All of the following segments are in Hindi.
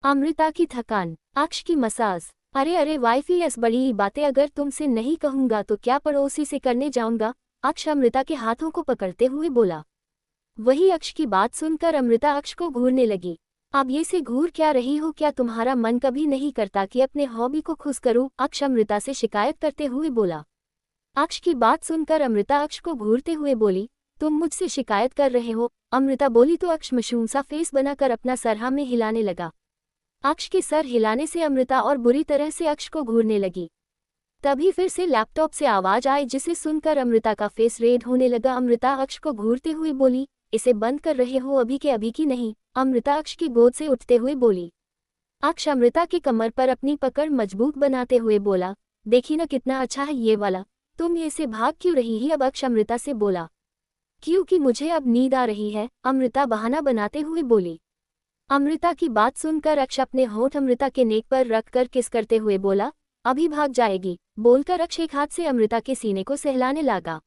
अमृता की थकान, अक्ष की मसाज। अरे अरे वाइफी, ऐस बड़ी बातें अगर तुमसे नहीं कहूंगा तो क्या पड़ोसी से करने जाऊंगा, अक्ष अमृता के हाथों को पकड़ते हुए बोला। वही अक्ष की बात सुनकर अमृता अक्ष को घूरने लगी। अब ये से घूर क्या रही हो, क्या तुम्हारा मन कभी नहीं करता कि अपने हॉबी को खुश करूं, अक्ष अमृता से शिकायत करते हुए बोला। अक्ष की बात सुनकर अमृता अक्ष को घूरते हुए बोली, तुम मुझसे शिकायत कर रहे हो, अमृता बोली तो अक्ष मशूम सा फेस बनाकर अपना सर हाँ में हिलाने लगा। अक्ष के सर हिलाने से अमृता और बुरी तरह से अक्ष को घूरने लगी। तभी फिर से लैपटॉप से आवाज आई जिसे सुनकर अमृता का फेस रेड होने लगा। अमृता अक्ष को घूरते हुए बोली, इसे बंद कर रहे हो अभी के अभी की नहीं, अमृता अक्ष की गोद से उठते हुए बोली। अक्ष अमृता की कमर पर अपनी पकड़ मजबूत बनाते हुए बोला, देखी ना कितना अच्छा है ये वाला, तुम ये से भाग क्यों रही है। अब अक्ष अमृता से बोला, क्योंकि मुझे अब नींद आ रही है, अमृता बहाना बनाते हुए बोली। अमृता की बात सुनकर अक्ष अपने होंठ अमृता के नेक पर रखकर किस करते हुए बोला, अभी भाग जाएगी, बोलकर अक्ष एक हाथ से अमृता के सीने को सहलाने लगा।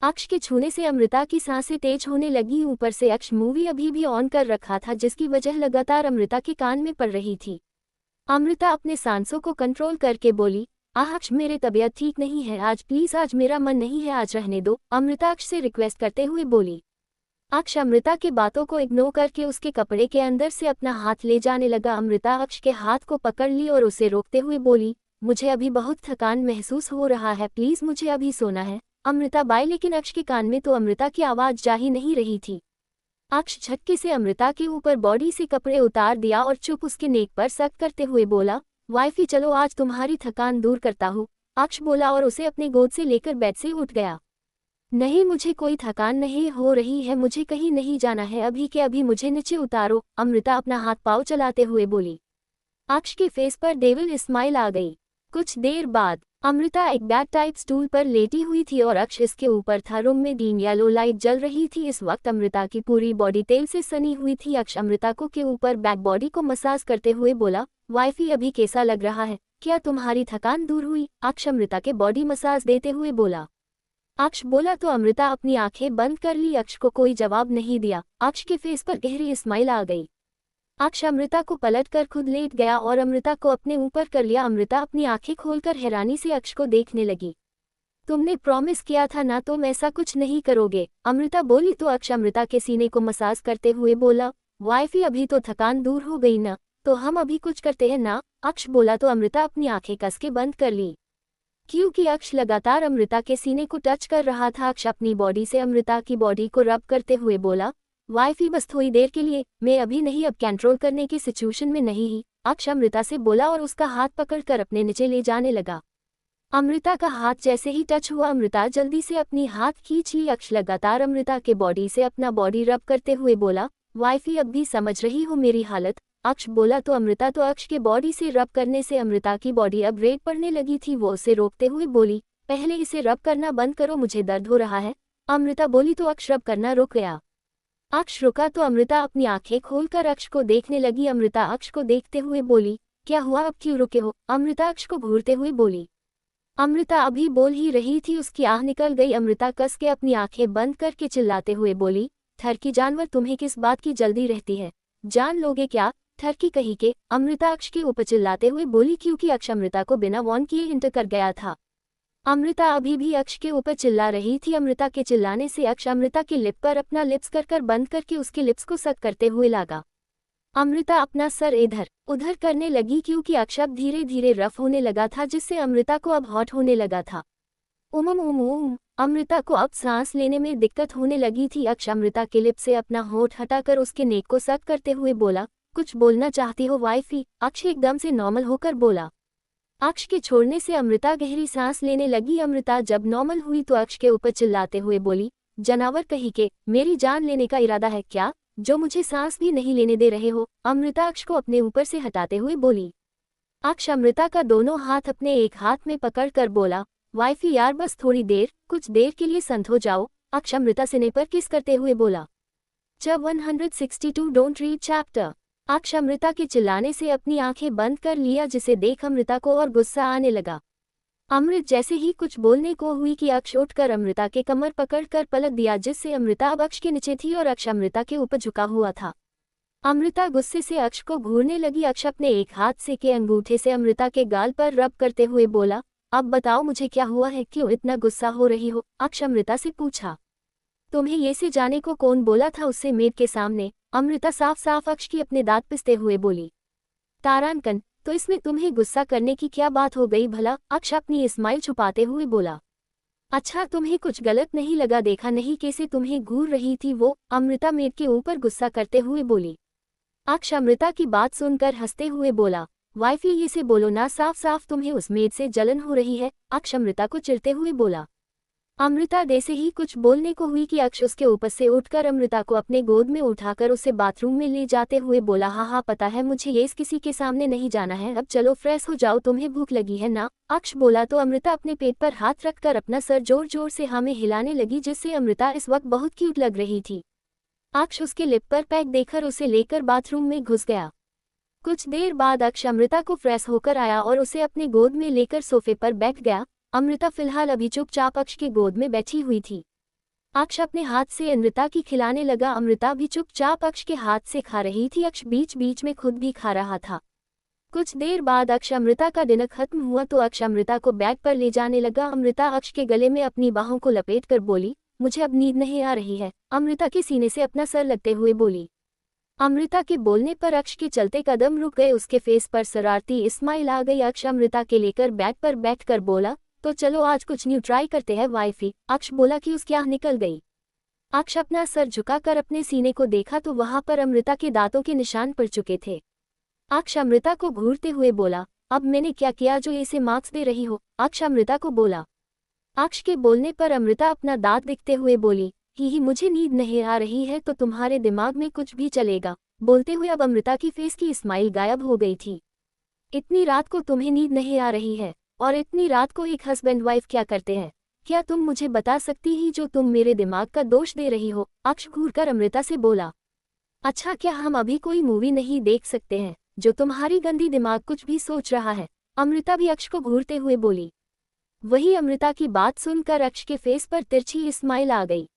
अक्ष के छूने से अमृता की सांसें तेज होने लगी। ऊपर से अक्ष मूवी अभी भी ऑन कर रखा था जिसकी वजह लगातार अमृता के कान में पड़ रही थी। अमृता अपने सांसों को कंट्रोल करके बोली, आह अक्ष, मेरे तबीयत ठीक नहीं है आज, प्लीज आज मेरा मन नहीं है, आज रहने दो, अमृता अक्ष से रिक्वेस्ट करते हुए बोली। अक्ष अमृता के बातों को इग्नोर करके उसके कपड़े के अंदर से अपना हाथ ले जाने लगा। अमृता अक्ष के हाथ को पकड़ ली और उसे रोकते हुए बोली, मुझे अभी बहुत थकान महसूस हो रहा है, प्लीज मुझे अभी सोना है, अमृता बाय। लेकिन अक्ष के कान में तो अमृता की आवाज जा ही नहीं रही थी। अक्ष झटके से अमृता के ऊपर बॉडी से कपड़े उतार दिया और चुप उसके नेक पर सख्त करते हुए बोला, वाइफी चलो आज तुम्हारी थकान दूर करता हूँ, अक्ष बोला और उसे अपने गोद से लेकर बेड से उठ गया। नहीं, मुझे कोई थकान नहीं हो रही है, मुझे कहीं नहीं जाना है, अभी के अभी मुझे नीचे उतारो, अमृता अपना हाथ पाँव चलाते हुए बोली। अक्ष के फेस पर डेविल स्माइल आ गई। कुछ देर बाद अमृता एक बैग टाइप स्टूल पर लेटी हुई थी और अक्ष इसके ऊपर था। रूम में डीम येलो लाइट जल रही थी। इस वक्त अमृता की पूरी बॉडी तेल से सनी हुई थी। अक्ष अमृता को के ऊपर बैक बॉडी को मसाज करते हुए बोला, वाइफी अभी कैसा लग रहा है, क्या तुम्हारी थकान दूर हुई, अक्ष अमृता के बॉडी मसाज देते हुए बोला। अक्ष बोला तो अमृता अपनी आंखें बंद कर ली। अक्ष को कोई जवाब नहीं दिया। अक्ष के फेस पर गहरी स्माइल आ गई। अक्ष अमृता को पलटकर खुद लेट गया और अमृता को अपने ऊपर कर लिया। अमृता अपनी आंखें खोलकर हैरानी से अक्ष को देखने लगी। तुमने प्रॉमिस किया था ना, तुम ऐसा कुछ नहीं करोगे, अमृता बोली तो अक्ष अमृता के सीने को मसाज करते हुए बोला, वाइफी अभी तो थकान दूर हो गई ना, तो हम अभी कुछ करते हैं ना, अक्ष बोला तो अमृता अपनी आंखें कस के बंद कर ली। क्योंकि अक्ष लगातार अमृता के सीने को टच कर रहा था। अक्ष अपनी बॉडी से अमृता की बॉडी को रब करते हुए बोला, वाइफी बस थोड़ी देर के लिए, मैं अभी नहीं, अब कंट्रोल करने की सिचुएशन में नहीं ही, अक्ष अमृता से बोला और उसका हाथ पकड़कर अपने नीचे ले जाने लगा। अमृता का हाथ जैसे ही टच हुआ अमृता जल्दी से अपनी हाथ खींच ली। अक्ष लगातार अमृता के बॉडी से अपना बॉडी रब करते हुए बोला, वाइफी अब भी समझ रही हो मेरी हालत, अक्ष बोला तो अमृता तो अक्ष के बॉडी से रब करने से अमृता की बॉडी अब रेड पड़ने लगी थी। वो उसे रोकते हुए बोली, पहले इसे रब करना बंद करो, मुझे दर्द हो रहा है, अमृता बोली तो अक्ष रब करना रुक गया। अक्ष रुका तो अमृता अपनी आंखें खोलकर अक्ष को देखने लगी। अमृता अक्ष को देखते हुए बोली, क्या हुआ, अब क्यों रुके हो, अमृता अक्ष को घूरते हुए बोली। अमृता अभी बोल ही रही थी उसकी आह निकल गई। अमृता कस के अपनी आंखें बंद करके चिल्लाते हुए बोली, ठरकी जानवर, तुम्हें किस बात की जल्दी रहती है, जान लोगे क्या, ठरकी कही के, अमृता अक्ष के ऊपर चिल्लाते हुए बोली। क्योंकि अक्ष अमृता को बिना वार्न किए इंटर कर गया था। अमृता अभी भी अक्ष के ऊपर चिल्ला रही थी। अमृता के चिल्लाने से अक्ष अमृता के लिप पर अपना लिप्स कर बंद करके उसके लिप्स को सक करते हुए लगा। अमृता अपना सर इधर उधर करने लगी क्योंकि अक्ष अब धीरे धीरे रफ होने लगा था जिससे अमृता को अब हॉट होने लगा था। उम अमृता को अब सांस लेने में दिक्कत होने लगी थी। अक्ष अमृता के लिप से अपना होठ हटाकर उसके नेक को सक करते हुए बोला, कुछ बोलना चाहती हो वाइफी, अक्ष एकदम से नॉर्मल होकर बोला। अक्ष के छोड़ने से अमृता गहरी सांस लेने लगी। अमृता जब नॉर्मल हुई तो अक्ष के ऊपर चिल्लाते हुए बोली, जानवर कही के, मेरी जान लेने का इरादा है क्या, जो मुझे सांस भी नहीं लेने दे रहे हो, अमृता अक्ष को अपने ऊपर से हटाते हुए बोली। अक्ष अमृता का दोनों हाथ अपने एक हाथ में पकड़कर बोला, वाइफी यार बस थोड़ी देर, कुछ देर के लिए संत हो जाओ, अक्ष अमृता सिने पर किस करते हुए बोला। जब 162 डोंट रीड चैप्टर। अक्ष अमृता के चिल्लाने से अपनी आंखें बंद कर लिया जिसे देख अमृता को और गुस्सा आने लगा। अमृत जैसे ही कुछ बोलने को हुई कि अक्ष उठकर अमृता के कमर पकड़कर पलट दिया जिससे अमृता अब अक्ष के नीचे थी और अक्ष अमृता के ऊपर झुका हुआ था। अमृता गुस्से से अक्ष को घूरने लगी। अक्ष अपने एक हाथ से के अंगूठे से अमृता के गाल पर रब करते हुए बोला, अब बताओ मुझे क्या हुआ है, क्यों इतना गुस्सा हो रही हो? अक्ष अमृता से पूछा। तुम्हें ये से जाने को कौन बोला था उससे मेड के सामने? अमृता साफ साफ अक्ष की अपने दांत पिसते हुए बोली। तारांकन, तो इसमें तुम्हें गुस्सा करने की क्या बात हो गई भला? अक्ष अपनी स्माइल छुपाते हुए बोला। अच्छा तुम्हें कुछ गलत नहीं लगा? देखा नहीं कैसे तुम्हें घूर रही थी वो? अमृता मेड के ऊपर गुस्सा करते हुए बोली। अक्ष अमृता की बात सुनकर हंसते हुए बोला, वाइफी ये से बोलो ना, साफ साफ तुम्हें उस मेड से जलन हो रही है। अक्ष अमृता को चिढ़ते हुए बोला। अमृता जैसे ही कुछ बोलने को हुई कि अक्ष उसके ऊपर से उठकर अमृता को अपने गोद में उठाकर उसे बाथरूम में ले जाते हुए बोला, हाँ पता है मुझे, ये किसी के सामने नहीं जाना है, अब चलो फ्रेश हो जाओ, तुम्हें भूख लगी है ना? अक्ष बोला तो अमृता अपने पेट पर हाथ रखकर अपना सर जोर जोर से हाँ में हिलाने लगी, जिससे अमृता इस वक्त बहुत क्यूट लग रही थी। अक्ष उसके लिप पर पैक देखकर उसे लेकर बाथरूम में घुस गया। कुछ देर बाद अक्ष अमृता को फ्रेश होकर आया और उसे अपने गोद में लेकर सोफे पर बैठ गया। अमृता फिलहाल अभी चुपचाप अक्ष के गोद में बैठी हुई थी। अक्ष अपने हाथ से अमृता की खिलाने लगा। अमृता भी चुपचाप अक्ष के हाथ से खा रही थी। अक्ष बीच बीच में खुद भी खा रहा था। कुछ देर बाद अक्ष अमृता का डिनर खत्म हुआ तो अक्ष अमृता को बैग पर ले जाने लगा। अमृता अक्ष के गले में अपनी बाहों को लपेट कर बोली, मुझे अब नींद नहीं आ रही है। अमृता के सीने से अपना सर लगते हुए बोली। अमृता के बोलने पर अक्ष के चलते कदम रुक गए। उसके फेस पर शरारती स्माइल आ गई। अक्ष अमृता के लेकर बैग पर बैठकर बोला, तो चलो आज कुछ न्यू ट्राई करते हैं वाइफी। अक्ष बोला कि उसकी आँख निकल गई। अक्ष अपना सर झुकाकर अपने सीने को देखा तो वहां पर अमृता के दांतों के निशान पड़ चुके थे। अक्ष अमृता को घूरते हुए बोला, अब मैंने क्या किया जो इसे मार्क्स दे रही हो? अक्ष अमृता को बोला। अक्ष के बोलने पर अमृता अपना दांत दिखते हुए बोली, ही मुझे नींद नहीं आ रही है तो तुम्हारे दिमाग में कुछ भी चलेगा। बोलते हुए अब अमृता की फेस की स्माइल गायब हो गई थी। इतनी रात को तुम्हें नींद नहीं आ रही है? और इतनी रात को एक हस्बैंड वाइफ क्या करते हैं? क्या तुम मुझे बता सकती ही जो तुम मेरे दिमाग का दोष दे रही हो? अक्ष घूरकर अमृता से बोला। अच्छा क्या हम अभी कोई मूवी नहीं देख सकते हैं जो तुम्हारी गंदी दिमाग कुछ भी सोच रहा है? अमृता भी अक्ष को घूरते हुए बोली। वही अमृता की बात सुनकर अक्ष के फेस पर तिरछी स्माइल आ गई।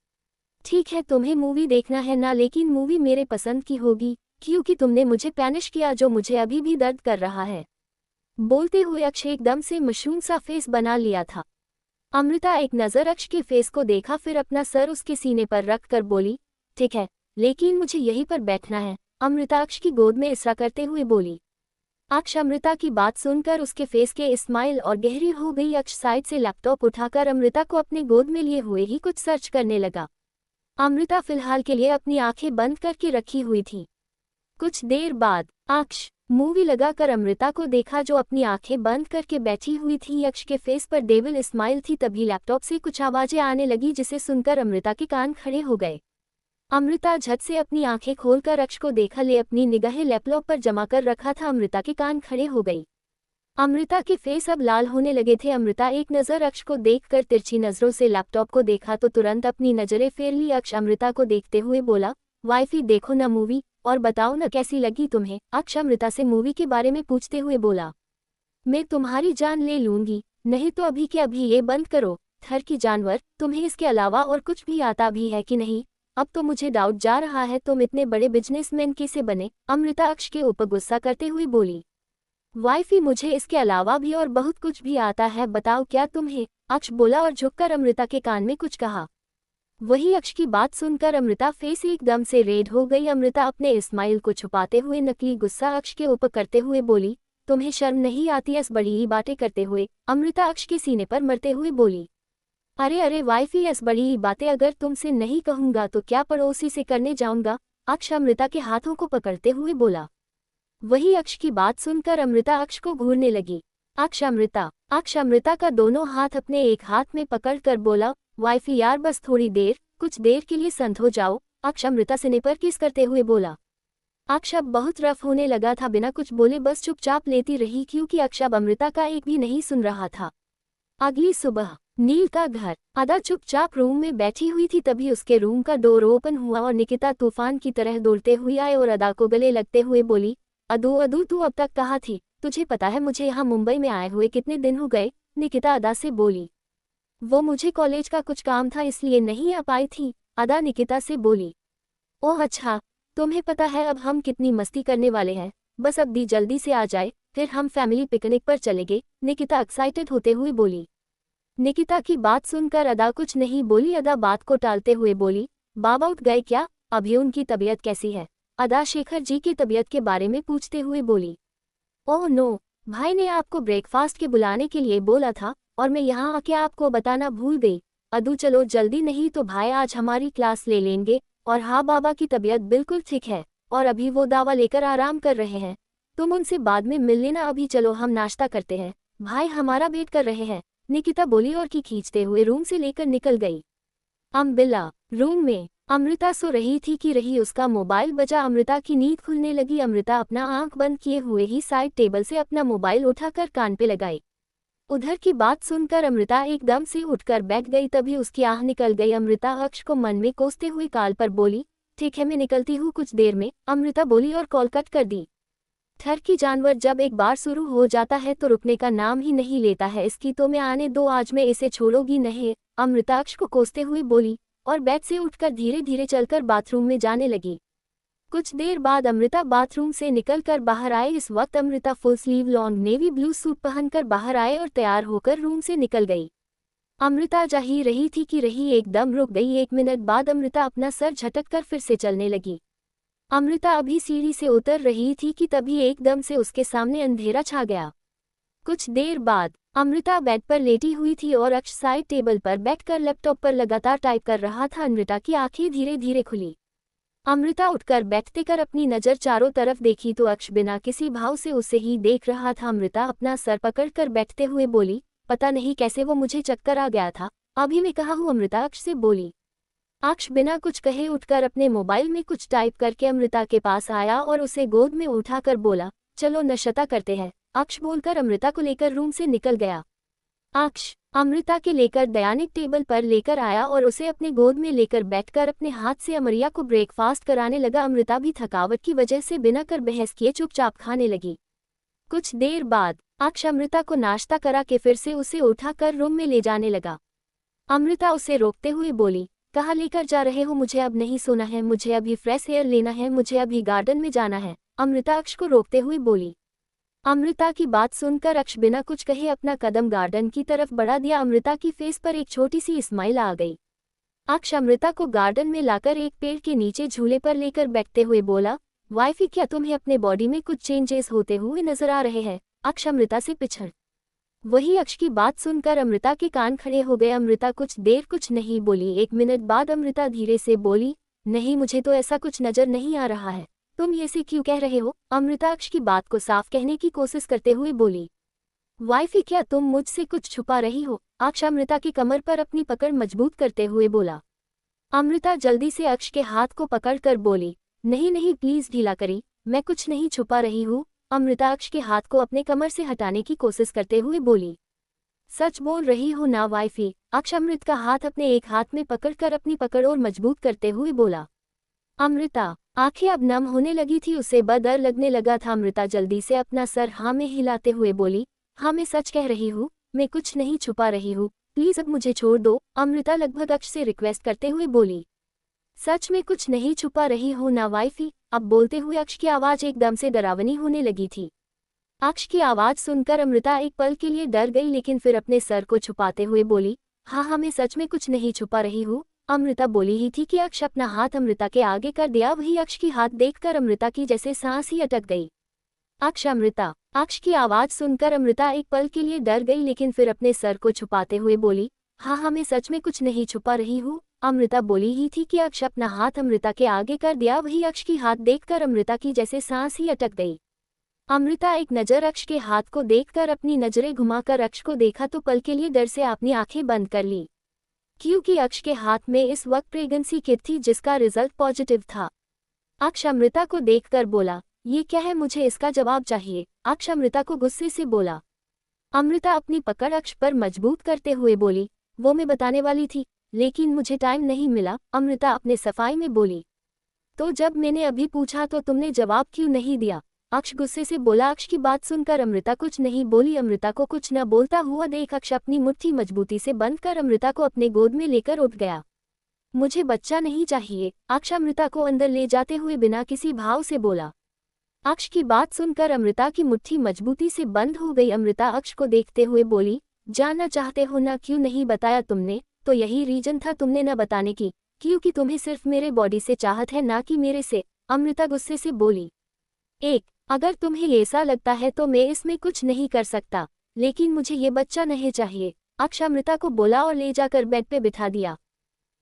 ठीक है तुम्हें मूवी देखना है ना, लेकिन मूवी मेरे पसंद की होगी, क्योंकि तुमने मुझे पैनिश किया जो मुझे अभी भी दर्द कर रहा है। बोलते हुए अक्ष एकदम से मशहूर सा फेस बना लिया था। अमृता एक नज़र अक्ष के फेस को देखा, फिर अपना सर उसके सीने पर रख कर बोली, ठीक है लेकिन मुझे यहीं पर बैठना है। अमृता अक्ष की गोद में इशारा करते हुए बोली। अक्ष अमृता की बात सुनकर उसके फेस के स्माइल और गहरी हो गई। अक्ष साइड से लैपटॉप उठाकर अमृता को अपने गोद में लिए हुए ही कुछ सर्च करने लगा। अमृता फिलहाल के लिए अपनी आंखें बंद करके रखी हुई थी। कुछ देर बाद अक्ष मूवी लगाकर अमृता को देखा जो अपनी आंखें बंद करके बैठी हुई थी। अक्ष के फेस पर डेविल स्माइल थी। तभी लैपटॉप से कुछ आवाजें आने लगी जिसे सुनकर अमृता के कान खड़े हो गए। अमृता झट से अपनी आंखें खोलकर अक्ष को देखा, ले अपनी निगाहें लैपटॉप पर जमा कर रखा था। अमृता के कान खड़े हो गई। अमृता के फेस अब लाल होने लगे थे। अमृता एक नज़र अक्ष को देखकर तिरछी नज़रों से लैपटॉप को देखा तो तुरंत अपनी नज़रें फेर ली। अक्ष अमृता को देखते हुए बोला, वाइफी देखो ना मूवी और बताओ ना कैसी लगी तुम्हें? अक्ष अमृता से मूवी के बारे में पूछते हुए बोला। मैं तुम्हारी जान ले लूंगी, नहीं तो अभी के अभी ये बंद करो। थर की जानवर, तुम्हें इसके अलावा और कुछ भी आता भी है कि नहीं? अब तो मुझे डाउट जा रहा है तुम इतने बड़े बिजनेसमैन कैसे बने? अमृता अक्ष के ऊपर गुस्सा करते हुए बोली। वाइफी मुझे इसके अलावा भी और बहुत कुछ भी आता है, बताओ क्या तुम्हें? अक्ष बोला और झुककर अमृता के कान में कुछ कहा। वही अक्ष की बात सुनकर अमृता फेस एकदम से रेड हो गई। अमृता अपने स्माइल को छुपाते हुए नकली गुस्सा अक्ष के ऊपर करते हुए बोली, तुम्हें शर्म नहीं आती ऐसी बड़ी ही बातें करते हुए? अमृता अक्ष के सीने पर मरते हुए बोली। अरे वाइफी ऐसी बड़ी ही बातें अगर तुमसे नहीं कहूंगा तो क्या पड़ोसी से करने जाऊंगा? अक्ष अमृता के हाथों को पकड़ते हुए बोला। वही अक्ष की बात सुनकर अमृता अक्ष को घूरने लगी। अक्ष अमृता का दोनों हाथ अपने एक हाथ में पकड़कर बोला, वाइफी यार बस थोड़ी देर, कुछ देर के लिए शांत हो जाओ। अक्ष अमृता से निपर किस करते हुए बोला। अक्ष अब बहुत रफ होने लगा था, बिना कुछ बोले बस चुपचाप लेती रही क्योंकि अक्ष अब अमृता का एक भी नहीं सुन रहा था। अगली सुबह नील का घर। अदा चुपचाप रूम में बैठी हुई थी, तभी उसके रूम का डोर ओपन हुआ और निकिता तूफान की तरह दौड़ते हुए आए और अदा को गले लगते हुए बोली, अदू तू अब तक कहाँ थी? तुझे पता है मुझे यहाँ मुंबई में आए हुए कितने दिन हो गए? निकिता अदा से बोली। वो मुझे कॉलेज का कुछ काम था इसलिए नहीं आ पाई थी, अदा निकिता से बोली। ओह अच्छा, तुम्हें पता है अब हम कितनी मस्ती करने वाले हैं, बस अब दी जल्दी से आ जाए, फिर हम फैमिली पिकनिक पर चलेंगे, निकिता एक्साइटेड होते हुए बोली। निकिता की बात सुनकर अदा कुछ नहीं बोली। अदा बात को टालते हुए बोली, बाबा उठ गए क्या? अभी उनकी तबीयत कैसी है? अदा शेखर जी की तबीयत के बारे में पूछते हुए बोली। ओह नो, भाई ने आपको ब्रेकफास्ट के बुलाने के लिए बोला था और मैं यहाँ आके आपको बताना भूल गई। अदू चलो जल्दी, नहीं तो भाई आज हमारी क्लास ले लेंगे। और हाँ, बाबा की तबीयत बिल्कुल ठीक है और अभी वो दवा लेकर आराम कर रहे हैं, तुम उनसे बाद में मिल लेना। अभी चलो हम नाश्ता करते हैं, भाई हमारा वेट कर रहे हैं, निकिता बोली और की खींचते हुए रूम से लेकर निकल गई। बिल्ला रूम में अमृता सो रही थी कि रही उसका मोबाइल बजा। अमृता की नींद खुलने लगी। अमृता अपना आंख बंद किए हुए ही साइड टेबल से अपना मोबाइल उठाकर कान पे लगाई। उधर की बात सुनकर अमृता एकदम से उठकर बैठ गई। तभी उसकी आह निकल गई। अमृता अक्ष को मन में कोसते हुए काल पर बोली, ठीक है मैं निकलती हूँ कुछ देर में, अमृता बोली और कॉल कट कर दी। ठर की जानवर जब एक बार शुरू हो जाता है तो रुकने का नाम ही नहीं लेता है। इसकी तो मैं आने दो, आज मैं इसे छोड़ूंगी नहीं, अमृता अक्ष को कोसते हुए बोली और बेड से उठकर धीरे धीरे चलकर बाथरूम में जाने लगी। कुछ देर बाद अमृता बाथरूम से निकलकर बाहर आए। इस वक्त Amrita full sleeve long navy blue suit पहनकर बाहर आए और तैयार होकर रूम से निकल गई। अमृता जा ही रही थी कि रही एकदम रुक गई। 1 मिनट बाद अमृता अपना सर झटककर फिर से चलने लगी। अमृता अभी सीढ़ी से उतर रही थी कि तभी एकदम से उसके सामने अंधेरा छा गया। कुछ देर बाद अमृता बेड पर लेटी हुई थी और अक्ष साइड टेबल पर बैठकर लैपटॉप पर लगातार टाइप कर रहा था। अमृता की आंखें धीरे धीरे खुली। अमृता उठकर बैठते कर अपनी नज़र चारों तरफ देखी तो अक्ष बिना किसी भाव से उसे ही देख रहा था। अमृता अपना सर पकड़कर बैठते हुए बोली, पता नहीं कैसे वो मुझे चक्कर आ गया था, अभी मैं कहाँ हूँ? अमृता अक्ष से बोली। अक्ष बिना कुछ कहे उठकर अपने मोबाइल में कुछ टाइप करके अमृता के पास आया और उसे गोद में उठाकर बोला, चलो नशता करते हैं। अक्ष बोलकर अमृता को लेकर रूम से निकल गया। अक्ष अमृता के लेकर डाइनिंग टेबल पर लेकर आया और उसे अपने गोद में लेकर बैठकर अपने हाथ से अमरिया को ब्रेकफास्ट कराने लगा। अमृता भी थकावट की वजह से बिना कर बहस किए चुपचाप खाने लगी। कुछ देर बाद अक्ष अमृता को नाश्ता करा के फिर से उसे उठाकर रूम में ले जाने लगा। अमृता उसे रोकते हुए बोली, कहाँ लेकर जा रहे हो? मुझे अब नहीं सोना है, मुझे अभी फ्रेश एयर लेना है, मुझे अभी गार्डन में जाना है, अमृता अक्ष को रोकते हुए बोली। अमृता की बात सुनकर अक्ष बिना कुछ कहे अपना कदम गार्डन की तरफ बढ़ा दिया। अमृता की फेस पर एक छोटी सी स्माइल आ गई। अक्ष अमृता को गार्डन में लाकर एक पेड़ के नीचे झूले पर लेकर बैठते हुए बोला, वाइफी क्या तुम्हें अपने बॉडी में कुछ चेंजेस होते हुए नजर आ रहे हैं? अक्ष अमृता से पिछड़ वही अक्ष की बात सुनकर अमृता के कान खड़े हो गए। अमृता कुछ देर कुछ नहीं बोली। 1 मिनट बाद अमृता धीरे से बोली, नहीं मुझे तो ऐसा कुछ नजर नहीं आ रहा है, तुम ये से क्यों कह रहे हो? अमृता अक्ष की बात को साफ कहने की कोशिश करते हुए बोली, वाइफी क्या तुम मुझसे कुछ छुपा रही हो? अक्ष अमृता की कमर पर अपनी पकड़ मजबूत करते हुए बोला। अमृता जल्दी से अक्ष के हाथ को पकड़कर बोली, नहीं नहीं प्लीज ढीला करी, मैं कुछ नहीं छुपा रही हूँ। अमृता अक्ष के हाथ को अपने कमर से हटाने की कोशिश करते हुए बोली, सच बोल रही हो ना वाइफी? अक्ष अमृत का हाथ अपने एक हाथ में पकड़कर अपनी पकड़ और मजबूत करते हुए बोला। अमृता आंखें अब नम होने लगी थी, उसे डर लगने लगा था। अमृता जल्दी से अपना सर हाँ में हिलाते हुए बोली, हाँ मैं सच कह रही हूँ, मैं कुछ नहीं छुपा रही हूँ, प्लीज अब मुझे छोड़ दो, अमृता लगभग अक्ष से रिक्वेस्ट करते हुए बोली। सच में कुछ नहीं छुपा रही हो ना वाइफी? अब बोलते हुए अक्ष की आवाज एकदम से डरावनी होने लगी थी। अक्ष की आवाज सुनकर अमृता एक पल के लिए डर गई, लेकिन फिर अपने सर को छुपाते हुए बोली, हाँ हाँ मैं सच में कुछ नहीं छुपा रही हूँ। अमृता बोली ही थी कि अक्ष अपना हाथ अमृता के आगे कर दिया। वही अक्ष की हाथ देखकर अमृता की जैसे सांस ही अटक गई। अक्ष अमृता अक्ष की आवाज सुनकर अमृता एक पल के लिए डर गई, लेकिन फिर अपने सर को छुपाते हुए बोली, हाँ हाँ मैं सच में कुछ नहीं छुपा रही हूँ। अमृता बोली ही थी कि अक्ष अपना हाथ अमृता के आगे कर दिया। वही अक्ष की हाथ देखकर अमृता की जैसे सांस ही अटक गई। अमृता एक नज़र अक्ष के हाथ को देखकर अपनी नजरें घुमाकर अक्ष को देखा तो पल के लिए डर से अपनी आंखें बंद कर ली, क्योंकि अक्ष के हाथ में इस वक्त प्रेगनेंसी किट थी जिसका रिजल्ट पॉजिटिव था। अक्ष अमृता को देखकर बोला, ये क्या है, मुझे इसका जवाब चाहिए। अक्ष अमृता को गुस्से से बोला। अमृता अपनी पकड़ अक्ष पर मजबूत करते हुए बोली, वो मैं बताने वाली थी लेकिन मुझे टाइम नहीं मिला। अमृता अपने सफाई में बोली, तो जब मैंने अभी पूछा तो तुमने जवाब क्यों नहीं दिया? अक्ष गुस्से से बोला। अक्ष की बात सुनकर अमृता कुछ नहीं बोली। अमृता को कुछ न बोलता हुआ देख अक्ष अपनी मुट्ठी मजबूती से बंद कर अमृता को अपने गोद में लेकर उठ गया। मुझे बच्चा नहीं चाहिए, अक्ष अमृता को अंदर ले जाते हुए बिना किसी भाव से बोला। अक्ष की बात सुनकर अमृता की मुट्ठी मजबूती से बंद हो गई। अमृता अक्ष को देखते हुए बोली, जानना चाहते हो ना, क्यों नहीं बताया तुमने? तो यही रीजन था तुमने न बताने की, क्योंकि तुम्हें सिर्फ मेरे बॉडी से चाहत है ना कि मेरे से, अमृता गुस्से से बोली। अगर तुम्हें ऐसा लगता है तो मैं इसमें कुछ नहीं कर सकता, लेकिन मुझे ये बच्चा नहीं चाहिए, अक्ष अमृता को बोला और ले जाकर बेड पे बिठा दिया।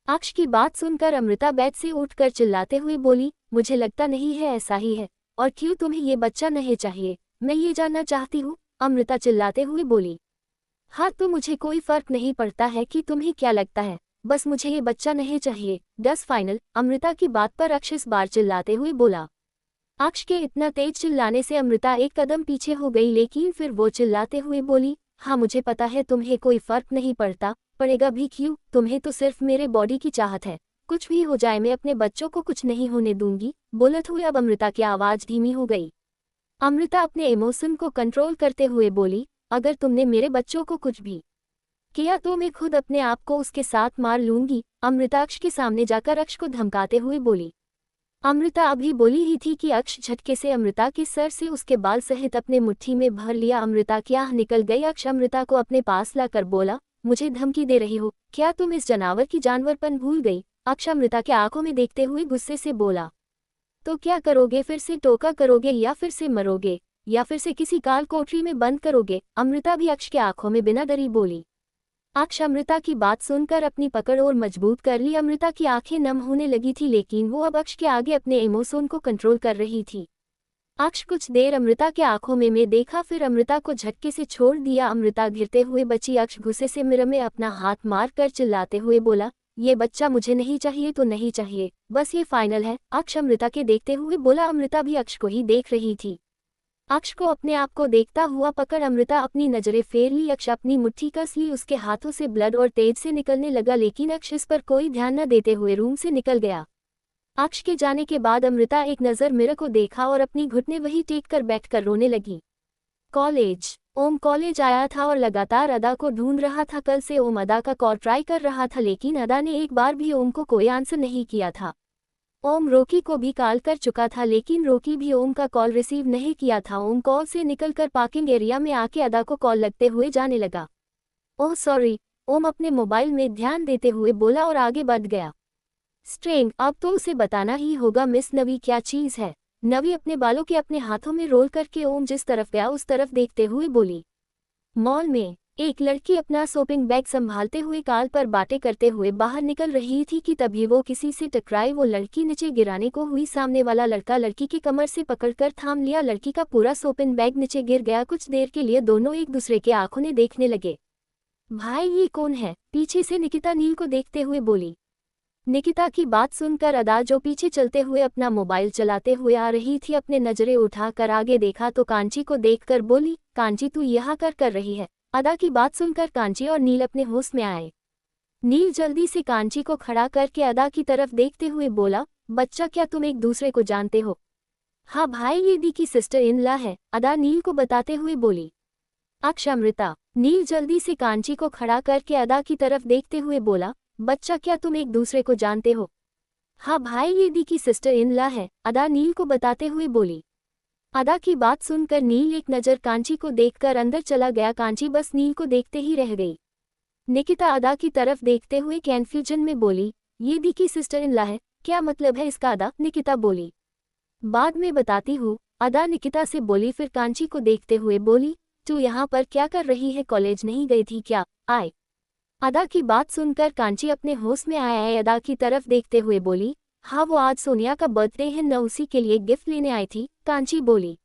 अक्ष की बात सुनकर अमृता बेड से उठकर चिल्लाते हुए बोली, मुझे लगता नहीं है ऐसा ही है, और क्यों तुम्हें ये बच्चा नहीं चाहिए, मैं ये जानना चाहती हूँ, अमृता चिल्लाते हुए बोली। हाँ, तो मुझे कोई फर्क नहीं पड़ता है कि तुम्हें क्या लगता है, बस मुझे ये बच्चा नहीं चाहिए, दस फाइनल। अमृता की बात पर अक्ष इस बार चिल्लाते हुए बोला। अक्ष के इतना तेज चिल्लाने से अमृता एक कदम पीछे हो गई, लेकिन फिर वो चिल्लाते हुए बोली, हाँ मुझे पता है तुम्हें कोई फर्क नहीं पड़ता, पड़ेगा भी क्यों, तुम्हें तो सिर्फ मेरे बॉडी की चाहत है, कुछ भी हो जाए मैं अपने बच्चों को कुछ नहीं होने दूंगी। बोलते हुए अब अमृता की आवाज धीमी हो गई। अमृता अपने इमोशन को कंट्रोल करते हुए बोली, अगर तुमने मेरे बच्चों को कुछ भी किया तो मैं खुद अपने आप को उसके साथ मार लूंगी। अमृता अक्ष के सामने जाकर अक्ष को धमकाते हुए बोली। अमृता अभी बोली ही थी कि अक्ष झटके से अमृता के सर से उसके बाल सहित अपने मुट्ठी में भर लिया। अमृता की आह निकल गई। अक्ष अमृता को अपने पास लाकर बोला, मुझे धमकी दे रही हो क्या, तुम इस जानवर की जानवरपन भूल गई? अक्ष अमृता के आंखों में देखते हुए गुस्से से बोला। तो क्या करोगे, फिर से टोका करोगे या फिर से मरोगे या फिर से किसी काल कोठरी में बंद करोगे? अमृता भी अक्ष के आंखों में बिना डरी बोली। अक्ष अमृता की बात सुनकर अपनी पकड़ और मजबूत कर ली। अमृता की आंखें नम होने लगी थी, लेकिन वो अब अक्ष के आगे अपने इमोशन को कंट्रोल कर रही थी। अक्ष कुछ देर अमृता के आंखों में देखा, फिर अमृता को झटके से छोड़ दिया। अमृता गिरते हुए बची। अक्ष गुस्से से मिरर में अपना हाथ मार कर चिल्लाते हुए बोला, ये बच्चा मुझे नहीं चाहिए तो नहीं चाहिए, बस ये फाइनल है। अक्ष अमृता के देखते हुए बोला। अमृता भी अक्ष को ही देख रही थी। अक्ष को अपने आप को देखता हुआ पकड़ अमृता अपनी नजरें फेर ली। अक्ष अपनी मुट्ठी कस ली, उसके हाथों से ब्लड और तेज से निकलने लगा, लेकिन अक्ष इस पर कोई ध्यान न देते हुए रूम से निकल गया। अक्ष के जाने के बाद अमृता एक नज़र मिरर को देखा और अपनी घुटने वहीं टेक कर बैठकर रोने लगी। कॉलेज। ओम कॉलेज आया था और लगातार अदा को ढूंढ रहा था। कल से ओम अदा का कॉल ट्राई कर रहा था, लेकिन अदा ने एक बार भी ओम को कोई आंसर नहीं किया था। ओम रोकी को भी कॉल कर चुका था, लेकिन रोकी भी ओम का कॉल रिसीव नहीं किया था। ओम कॉल से निकलकर पार्किंग एरिया में आके अदा को कॉल लगते हुए जाने लगा। ओह सॉरी, ओम अपने मोबाइल में ध्यान देते हुए बोला और आगे बढ़ गया। स्ट्रेंग, अब तो उसे बताना ही होगा मिस नवी क्या चीज़ है। नवी अपने बालों के अपने हाथों में रोल करके ओम जिस तरफ गया उस तरफ देखते हुए बोली। मॉल में एक लड़की अपना शॉपिंग बैग संभालते हुए काल पर बातें करते हुए बाहर निकल रही थी कि तभी वो किसी से टकराई। वो लड़की नीचे गिराने को हुई, सामने वाला लड़का लड़की की कमर से पकड़कर थाम लिया। लड़की का पूरा शॉपिंग बैग नीचे गिर गया। कुछ देर के लिए दोनों एक दूसरे के आंखों ने देखने लगे। भाई ये कौन है? पीछे से निकिता नील को देखते हुए बोली। निकिता की बात सुनकर अदा, जो पीछे चलते हुए अपना मोबाइल चलाते हुए आ रही थी, अपने नजरें उठाकर आगे देखा तो कांची को देखकर बोली, कांची तू यहाँ कर रही है? अदा की बात सुनकर कांची और नील अपने होश में आए। नील जल्दी से कांची को खड़ा करके अदा की तरफ देखते हुए बोला, बच्चा क्या तुम एक दूसरे को जानते हो? हाँ भाई, ये दी की सिस्टर इन लॉ है, अदा नील को बताते हुए बोली। अक्ष अमृता। नील जल्दी से कांची को खड़ा करके अदा की तरफ देखते हुए बोला, बच्चा क्या तुम एक दूसरे को जानते हो? हाँ भाई, ये दी की सिस्टर इन लॉ है, अदा नील को बताते हुए बोली। अदा की बात सुनकर नील एक नज़र कांची को देखकर अंदर चला गया। कांची बस नील को देखते ही रह गई। निकिता अदा की तरफ देखते हुए कन्फ्यूजन में बोली, ये दी की सिस्टर इन लॉ है, क्या मतलब है इसका? अदा। निकिता बोली, बाद में बताती हूँ, अदा निकिता से बोली। फिर कांची को देखते हुए बोली, तू यहाँ पर क्या कर रही है, कॉलेज नहीं गई थी क्या? आए। अदा की बात सुनकर कांची अपने होश में आया। अदा की तरफ देखते हुए बोली, हाँ वो आज सोनिया का बर्थडे है न, उसी के लिए गिफ्ट लेने आई थी, कांची बोली।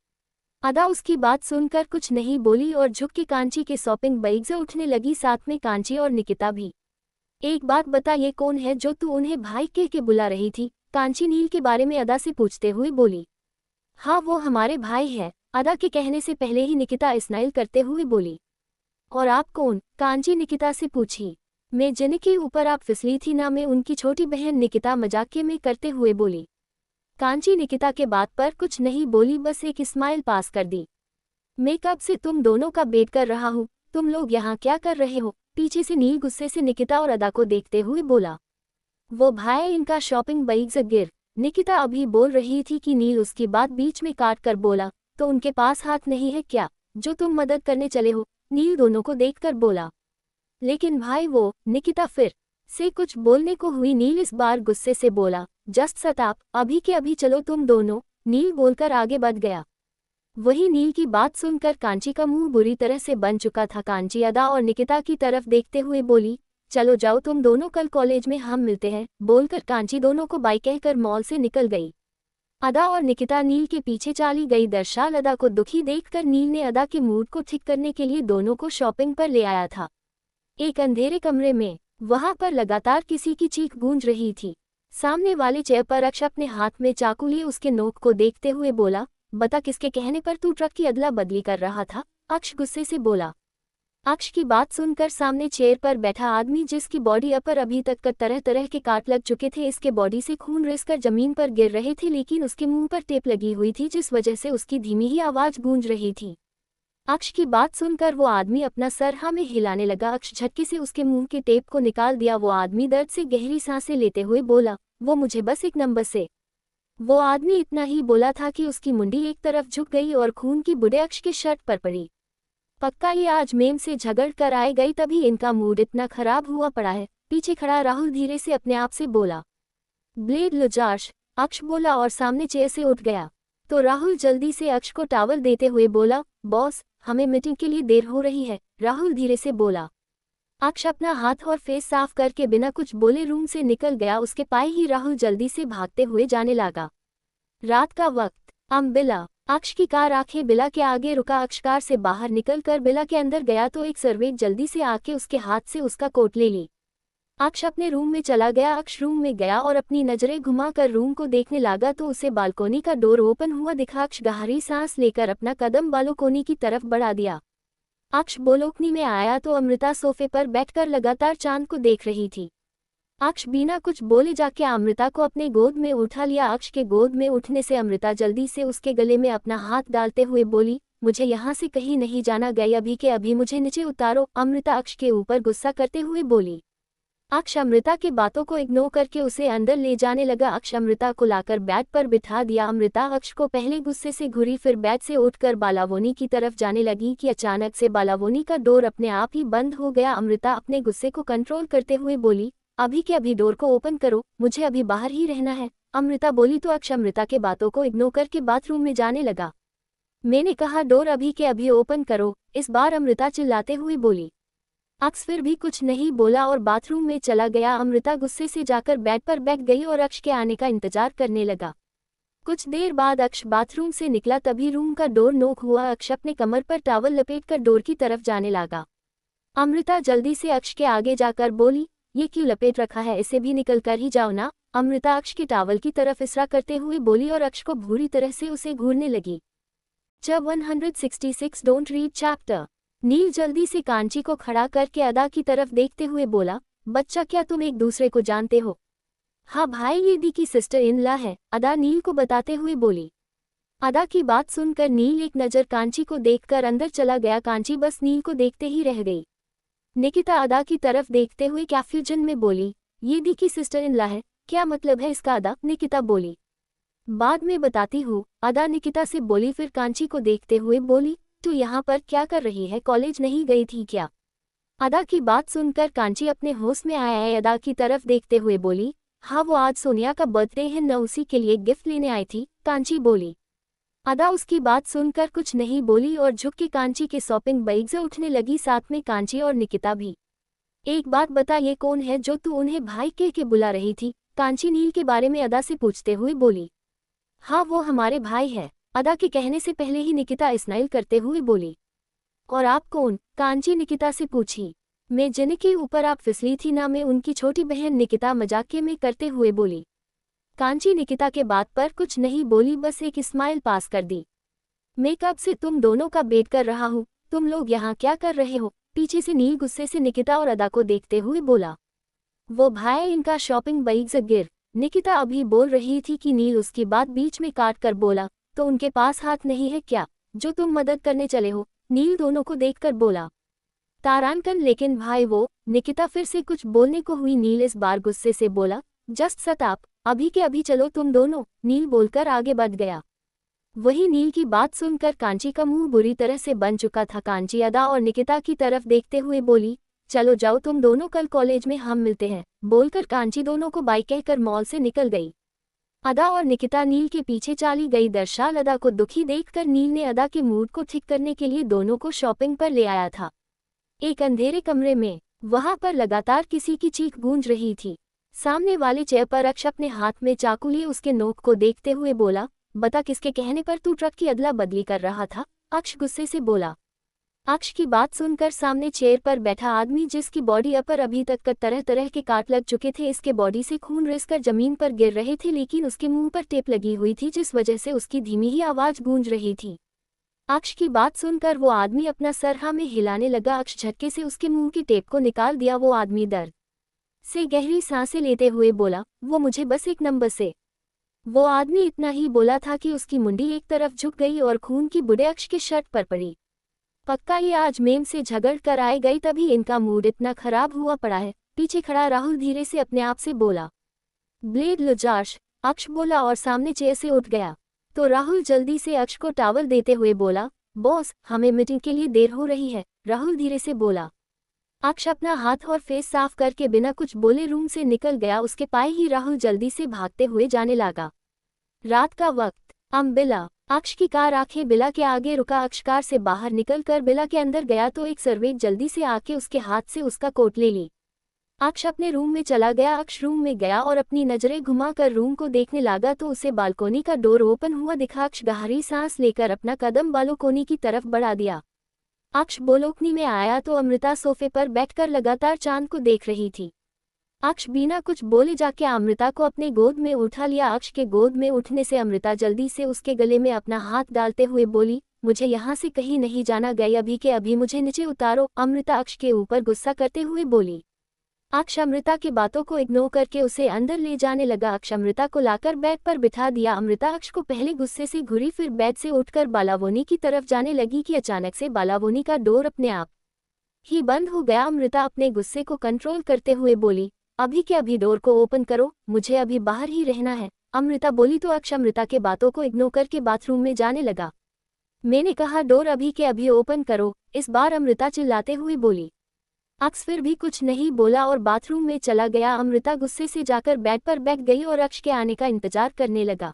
अदा उसकी बात सुनकर कुछ नहीं बोली और झुक के कांची के शॉपिंग बैग से उठने लगी, साथ में कांची और निकिता भी। एक बात बता, ये कौन है जो तू उन्हें भाई कह के बुला रही थी? कांची नील के बारे में अदा से पूछते हुए बोली। हाँ वो हमारे भाई है, अदा के कहने से पहले ही निकिता स्माइल करते हुए बोली। और आप कौन? कांची निकिता से पूछी। मैं जिनके ऊपर आप फिसली थी ना, मैं उनकी छोटी बहन, निकिता मजाके में करते हुए बोली। कांची निकिता के बात पर कुछ नहीं बोली, बस एक स्माइल पास कर दी। मैं कब से तुम दोनों का वेट कर रहा हूँ, तुम लोग यहाँ क्या कर रहे हो? पीछे से नील गुस्से से निकिता और अदा को देखते हुए बोला। वो भाई इनका शॉपिंग बैग से गिर। निकिता अभी बोल रही थी कि नील उसकी बात बीच में काट कर बोला, तो उनके पास हाथ नहीं है क्या जो तुम मदद करने चले हो? नील दोनों को देखकर बोला। लेकिन भाई वो, निकिता फिर से कुछ बोलने को हुई। नील इस बार गुस्से से बोला, जस्ट सताप, अभी के अभी चलो तुम दोनों। नील बोलकर आगे बढ़ गया। वही नील की बात सुनकर कांची का मुंह बुरी तरह से बन चुका था। कांची अदा और निकिता की तरफ देखते हुए बोली, चलो जाओ तुम दोनों, कल कॉलेज में हम मिलते हैं। बोलकर कांची दोनों को बाय कहकर मॉल से निकल गई। अदा और निकिता नील के पीछे चली गई। दर्शाल अदा को दुखी देखकर नील ने अदा के मूड को ठीक करने के लिए दोनों को शॉपिंग पर ले आया था। एक अंधेरे कमरे में वहां पर लगातार किसी की चीख गूंज रही थी। सामने वाले चेयर पर अक्ष अपने हाथ में चाकू लिए उसके नोक को देखते हुए बोला, बता किसके कहने पर तू ट्रक की अदला बदली कर रहा था? अक्ष गुस्से से बोला। अक्ष की बात सुनकर सामने चेयर पर बैठा आदमी, जिसकी बॉडी पर अभी तक का तरह तरह के काट लग चुके थे, इसके बॉडी से खून रिसकर जमीन पर गिर रहे थे, लेकिन उसके मुंह पर टेप लगी हुई थी जिस वजह से उसकी धीमी ही आवाज गूंज रही थी। अक्ष की बात सुनकर वो आदमी अपना सर हाँ में हिलाने लगा। अक्ष झटके से उसके मुंह के टेप को निकाल दिया। वो आदमी दर्द से गहरी सांसें लेते हुए बोला, वो मुझे बस एक नंबर से। वो आदमी इतना ही बोला था कि उसकी मुंडी एक तरफ झुक गई और खून की बूंदें अक्ष के शर्ट पर पड़ी। पक्का ये आज मेम से झगड़ कर आए गई, तभी इनका मूड इतना खराब हुआ पड़ा है। पीछे खड़ा राहुल धीरे से अपने आप से बोला। ब्लेड लुजार्श, अक्ष बोला और सामने चेयर से उठ गया। तो राहुल जल्दी से अक्ष को टावल देते हुए बोला, बॉस हमें मीटिंग के लिए देर हो रही है। राहुल धीरे से बोला। अक्ष अपना हाथ और फेस साफ करके बिना कुछ बोले रूम से निकल गया। उसके पाए ही राहुल जल्दी से भागते हुए जाने लगा। रात का वक्त, बिला। अक्ष की कार आंखें बिला के आगे रुका। अक्ष कार से बाहर निकलकर बिला के अंदर गया तो एक सर्वेंट जल्दी से आके उसके हाथ से उसका कोट ले ली। अक्ष अपने रूम में चला गया। अक्ष रूम में गया और अपनी नजरें घुमाकर रूम को देखने लगा तो उसे बालकोनी का डोर ओपन हुआ दिखा। अक्ष गहरी सांस लेकर अपना कदम बालकोनी की तरफ बढ़ा दिया। अक्ष बालकोनी में आया तो अमृता सोफे पर बैठकर लगातार चांद को देख रही थी। अक्ष बिना कुछ बोले जाके अमृता को अपने गोद में उठा लिया। अक्ष के गोद में उठने से अमृता जल्दी से उसके गले में अपना हाथ डालते हुए बोली, मुझे यहाँ से कहीं नहीं जाना, गई अभी के अभी मुझे नीचे उतारो। अमृता अक्ष के ऊपर गुस्सा करते हुए बोली। अक्ष अमृता की बातों को इग्नोर करके उसे अंदर ले जाने लगा। अक्ष अमृता को लाकर बेड पर बिठा दिया। अमृता अक्ष को पहले गुस्से से घूरी, फिर बेड से उठकर बालावोनी की तरफ जाने लगी कि अचानक से बालावोनी का डोर अपने आप ही बंद हो गया। अमृता अपने गुस्से को कंट्रोल करते हुए बोली, अभी के अभी डोर को ओपन करो, मुझे अभी बाहर ही रहना है। अमृता बोली तो अक्ष अमृता के बातों को इग्नोर करके बाथरूम में जाने लगा। मैंने कहा डोर अभी के अभी ओपन करो, इस बार अमृता चिल्लाते हुए बोली। अक्ष फिर भी कुछ नहीं बोला और बाथरूम में चला गया। अमृता गुस्से से जाकर बेड पर बैठ गई और अक्ष के आने का इंतजार करने लगा। कुछ देर बाद अक्ष बाथरूम से निकला, तभी रूम का डोर नॉक हुआ। अक्ष अपने कमर पर टॉवल लपेटकर डोर की तरफ जाने लगा। अमृता जल्दी से अक्ष के आगे जाकर बोली, ये क्यों लपेट रखा है, इसे भी निकल कर ही जाओ ना। अमृता अक्ष के टॉवल की तरफ इशारा करते हुए बोली और अक्ष को बुरी तरह से उसे घूरने लगी। जब 166 डोंट रीड चैप्टर। नील जल्दी से कांची को खड़ा करके अदा की तरफ देखते हुए बोला, बच्चा क्या तुम एक दूसरे को जानते हो? हाँ भाई, ये दी की सिस्टर इन लॉ है, अदा नील को बताते हुए बोली। अदा की बात सुनकर नील एक नज़र कांची को देखकर अंदर चला गया। कांची बस नील को देखते ही रह गई। निकिता अदा की तरफ देखते हुए कंफ्यूजन में बोली, ये दी की सिस्टर इन लॉ है, क्या मतलब है इसका? अदा निकिता बोली। बाद में बताती हूँ, अदा निकिता से बोली। फिर कांची को देखते हुए बोली, तू यहाँ पर क्या कर रही है, कॉलेज नहीं गई थी क्या? अदा की बात सुनकर कांची अपने होश में आया है। अदा की तरफ देखते हुए बोली, हाँ वो आज सोनिया का बर्थडे है न, उसी के लिए गिफ्ट लेने आई थी, कांची बोली। अदा उसकी बात सुनकर कुछ नहीं बोली और झुक के कांची के शॉपिंग बैग से उठने लगी, साथ में कांची और निकिता भी। एक बात बता, ये कौन है जो तू उन्हें भाई कह के बुला रही थी? कांची नील के बारे में अदा से पूछते हुए बोली। हाँ वो हमारे भाई है, अदा के कहने से पहले ही निकिता स्माइल करते हुए बोली। और आप कौन? कांची निकिता से पूछी। मैं जिनके ऊपर आप फिसली थी ना, मैं उनकी छोटी बहन, निकिता मजाके में करते हुए बोली। कांची निकिता के बात पर कुछ नहीं बोली, बस एक स्माइल पास कर दी। मैं कब से तुम दोनों का वेट कर रहा हूँ, तुम लोग यहाँ क्या कर रहे हो? पीछे से नील गुस्से से निकिता और अदा को देखते हुए बोला। वो भाई इनका शॉपिंग बैग से गिर। निकिता अभी बोल रही थी कि नील उसकी बात बीच में काट कर बोला, तो उनके पास हाथ नहीं है क्या जो तुम मदद करने चले हो? नील दोनों को देखकर बोला। तारांकन, लेकिन भाई वो। निकिता फिर से कुछ बोलने को हुई। नील इस बार गुस्से से बोला, जस्ट सताप, अभी के अभी चलो तुम दोनों, नील बोलकर आगे बढ़ गया। वही नील की बात सुनकर कांची का मुंह बुरी तरह से बन चुका था। कांची अदा और निकिता की तरफ देखते हुए बोली, चलो जाओ तुम दोनों, कल कॉलेज में हम मिलते हैं। बोलकर कांची दोनों को बाय कहकर मॉल से निकल गई। अदा और निकिता नील के पीछे चली गई। दरअसल अदा को दुखी देखकर नील ने अदा के मूड को ठीक करने के लिए दोनों को शॉपिंग पर ले आया था। एक अंधेरे कमरे में वहां पर लगातार किसी की चीख गूंज रही थी। सामने वाले चेयर पर अक्ष अपने हाथ में चाकू लिए उसके नोक को देखते हुए बोला, बता किसके कहने पर तू ट्रक की अदला बदली कर रहा था? अक्ष गुस्से से बोला। अक्ष की बात सुनकर सामने चेयर पर बैठा आदमी, जिसकी बॉडी पर अभी तक का तरह तरह के काट लग चुके थे, इसके बॉडी से खून रिसकर जमीन पर गिर रहे थे, लेकिन उसके मुंह पर टेप लगी हुई थी, जिस वजह से उसकी धीमी ही आवाज गूंज रही थी। अक्ष की बात सुनकर वो आदमी अपना सर हाँ में हिलाने लगा। अक्ष झटके से उसके मुंह की टेप को निकाल दिया। वो आदमी दर्द से गहरी सांसें लेते हुए बोला, वो मुझे बस एक नंबर से। वो आदमी इतना ही बोला था कि उसकी मुंडी एक तरफ झुक गई और खून की बूंदें अक्ष के शर्ट पर पड़ी। पक्का ये आज मेम से झगड़ कर आए गई, तभी इनका मूड इतना खराब हुआ पड़ा है। पीछे खड़ा राहुल धीरे से अपने आप से बोला। ब्लेड लो जॉश, अक्ष बोला और सामने चेयर से उठ गया। तो राहुल जल्दी से अक्ष को टॉवल देते हुए बोला, बॉस हमें मीटिंग के लिए देर हो रही है। राहुल धीरे से बोला। अक्ष अपना हाथ और फेस साफ करके बिना कुछ बोले रूम से निकल गया। उसके पाए ही राहुल जल्दी से भागते हुए जाने लगा। रात का वक्त, बिला। अक्ष की कार आंखें बिला के आगे रुका। अक्ष कार से बाहर निकलकर बिला के अंदर गया तो एक सर्वेंट जल्दी से आके उसके हाथ से उसका कोट ले ली। अक्ष अपने रूम में चला गया। अक्ष रूम में गया और अपनी नजरें घुमाकर रूम को देखने लगा तो उसे बालकोनी का डोर ओपन हुआ दिखा। अक्ष गहरी सांस लेकर अपना कदम बालकोनी की तरफ बढ़ा दिया। अक्ष बालकोनी में आया तो अमृता सोफे पर बैठकर लगातार चांद को देख रही थी। अक्ष बिना कुछ बोले जाके अमृता को अपने गोद में उठा लिया। अक्ष के गोद में उठने से अमृता जल्दी से उसके गले में अपना हाथ डालते हुए बोली, मुझे यहाँ से कहीं नहीं जाना, गई अभी के अभी मुझे नीचे उतारो। अमृता अक्ष के ऊपर गुस्सा करते हुए बोली। अक्ष अमृता की बातों को इग्नोर करके उसे अंदर ले जाने लगा। अक्ष अमृता को लाकर बेड पर बिठा दिया। अमृता अक्ष को पहले गुस्से से घूरी, फिर बेड से उठकर बालावोनी की तरफ जाने लगी कि अचानक से बालावोनी का डोर अपने आप ही बंद हो गया। अमृता अपने गुस्से को कंट्रोल करते हुए बोली, अभी के अभी डोर को ओपन करो, मुझे अभी बाहर ही रहना है। अमृता बोली तो अक्ष अमृता के बातों को इग्नोर करके बाथरूम में जाने लगा। मैंने कहा डोर अभी के अभी ओपन करो, इस बार अमृता चिल्लाते हुए बोली। अक्ष फिर भी कुछ नहीं बोला और बाथरूम में चला गया। अमृता गुस्से से जाकर बेड पर बैठ गई और अक्ष के आने का इंतजार करने लगा।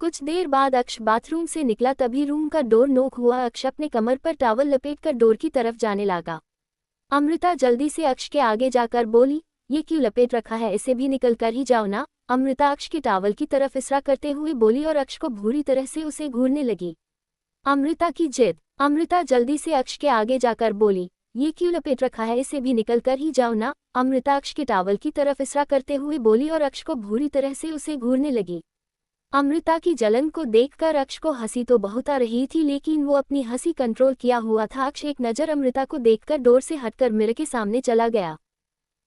कुछ देर बाद अक्ष बाथरूम से निकला, तभी रूम का डोर नॉक हुआ। अक्ष अपने कमर पर टॉवल लपेटकर डोर की तरफ जाने लगा। अमृता जल्दी से अक्ष के आगे जाकर बोली, ये क्यों लपेट रखा है, इसे भी निकल कर ही जाओ ना। अमृता अक्ष के टॉवल की तरफ इशारा करते हुए बोली और अक्ष को बुरी तरह से उसे घूरने लगी। अमृता की जिद। अमृता जल्दी से अक्ष के आगे जाकर बोली, ये क्यों लपेट रखा है, इसे भी निकल कर ही जाओ ना। अमृता अक्ष के टॉवल की तरफ इशारा करते हुए बोली और अक्ष को बुरी तरह से उसे घूरने लगी। अमृता की जलन को देखकर अक्ष को हंसी तो बहुत आ रही थी, लेकिन वो अपनी हंसी कंट्रोल किया हुआ था। अक्ष एक नज़र अमृता को देखकर डोर से हटकर मिरर के सामने चला गया।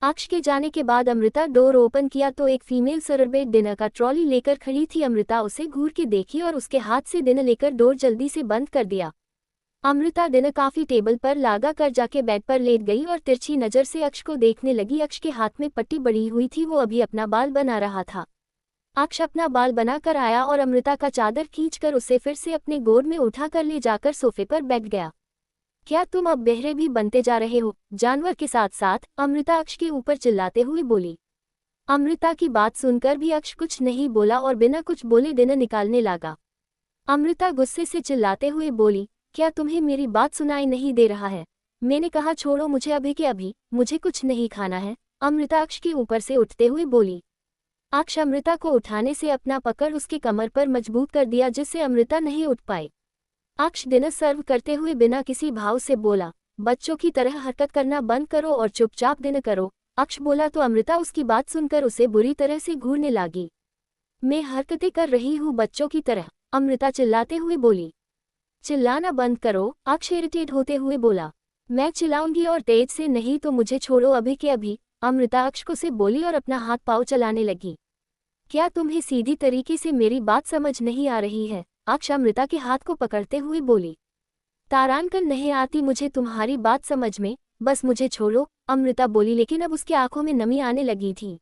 अक्ष के जाने के बाद अमृता डोर ओपन किया तो एक फीमेल सर्वेंट डिनर का ट्रॉली लेकर खड़ी थी। अमृता उसे घूर के देखी और उसके हाथ से डिनर लेकर डोर जल्दी से बंद कर दिया। अमृता डिनर काफी टेबल पर लागा कर जाके बेड पर लेट गई और तिरछी नजर से अक्ष को देखने लगी। अक्ष के हाथ में पट्टी बड़ी हुई थी, वो अभी अपना बाल बना रहा था। अक्ष अपना बाल बनाकर आया और अमृता का चादर खींचकर उसे फिर से अपने गोद में उठाकर ले जाकर सोफे पर बैठ गया। क्या तुम अब बहरे भी बनते जा रहे हो, जानवर के साथ साथ? अमृता अक्ष के ऊपर चिल्लाते हुए बोली। अमृता की बात सुनकर भी अक्ष कुछ नहीं बोला और बिना कुछ बोले डिनर निकालने लगा। अमृता गुस्से से चिल्लाते हुए बोली, क्या तुम्हें मेरी बात सुनाई नहीं दे रहा है? मैंने कहा छोड़ो मुझे अभी के अभी, मुझे कुछ नहीं खाना है। अमृता अक्ष के ऊपर से उठते हुए बोली। अक्ष अमृता को उठाने से अपना पकड़ उसके कमर पर मजबूत कर दिया, जिससे अमृता नहीं उठ पाई। अक्ष डिनर सर्व करते हुए बिना किसी भाव से बोला, बच्चों की तरह हरकत करना बंद करो और चुपचाप डिनर करो। अक्ष बोला तो अमृता उसकी बात सुनकर उसे बुरी तरह से घूरने लगी। मैं हरकतें कर रही हूँ बच्चों की तरह, अमृता चिल्लाते हुए बोली। चिल्लाना बंद करो, अक्ष इरिटेट होते हुए बोला। मैं चिल्लाऊंगी और तेज से, नहीं तो मुझे छोड़ो अभी के अभी, अमृता अक्ष को से बोली और अपना हाथ पाँव चलाने लगी। क्या तुम्हें सीधी तरीके से मेरी बात समझ नहीं आ रही है? अक्ष अमृता के हाथ को पकड़ते हुए बोली। तारांकन नहीं आती मुझे तुम्हारी बात समझ में, बस मुझे छोड़ो, अमृता बोली, लेकिन अब उसकी आंखों में नमी आने लगी थी।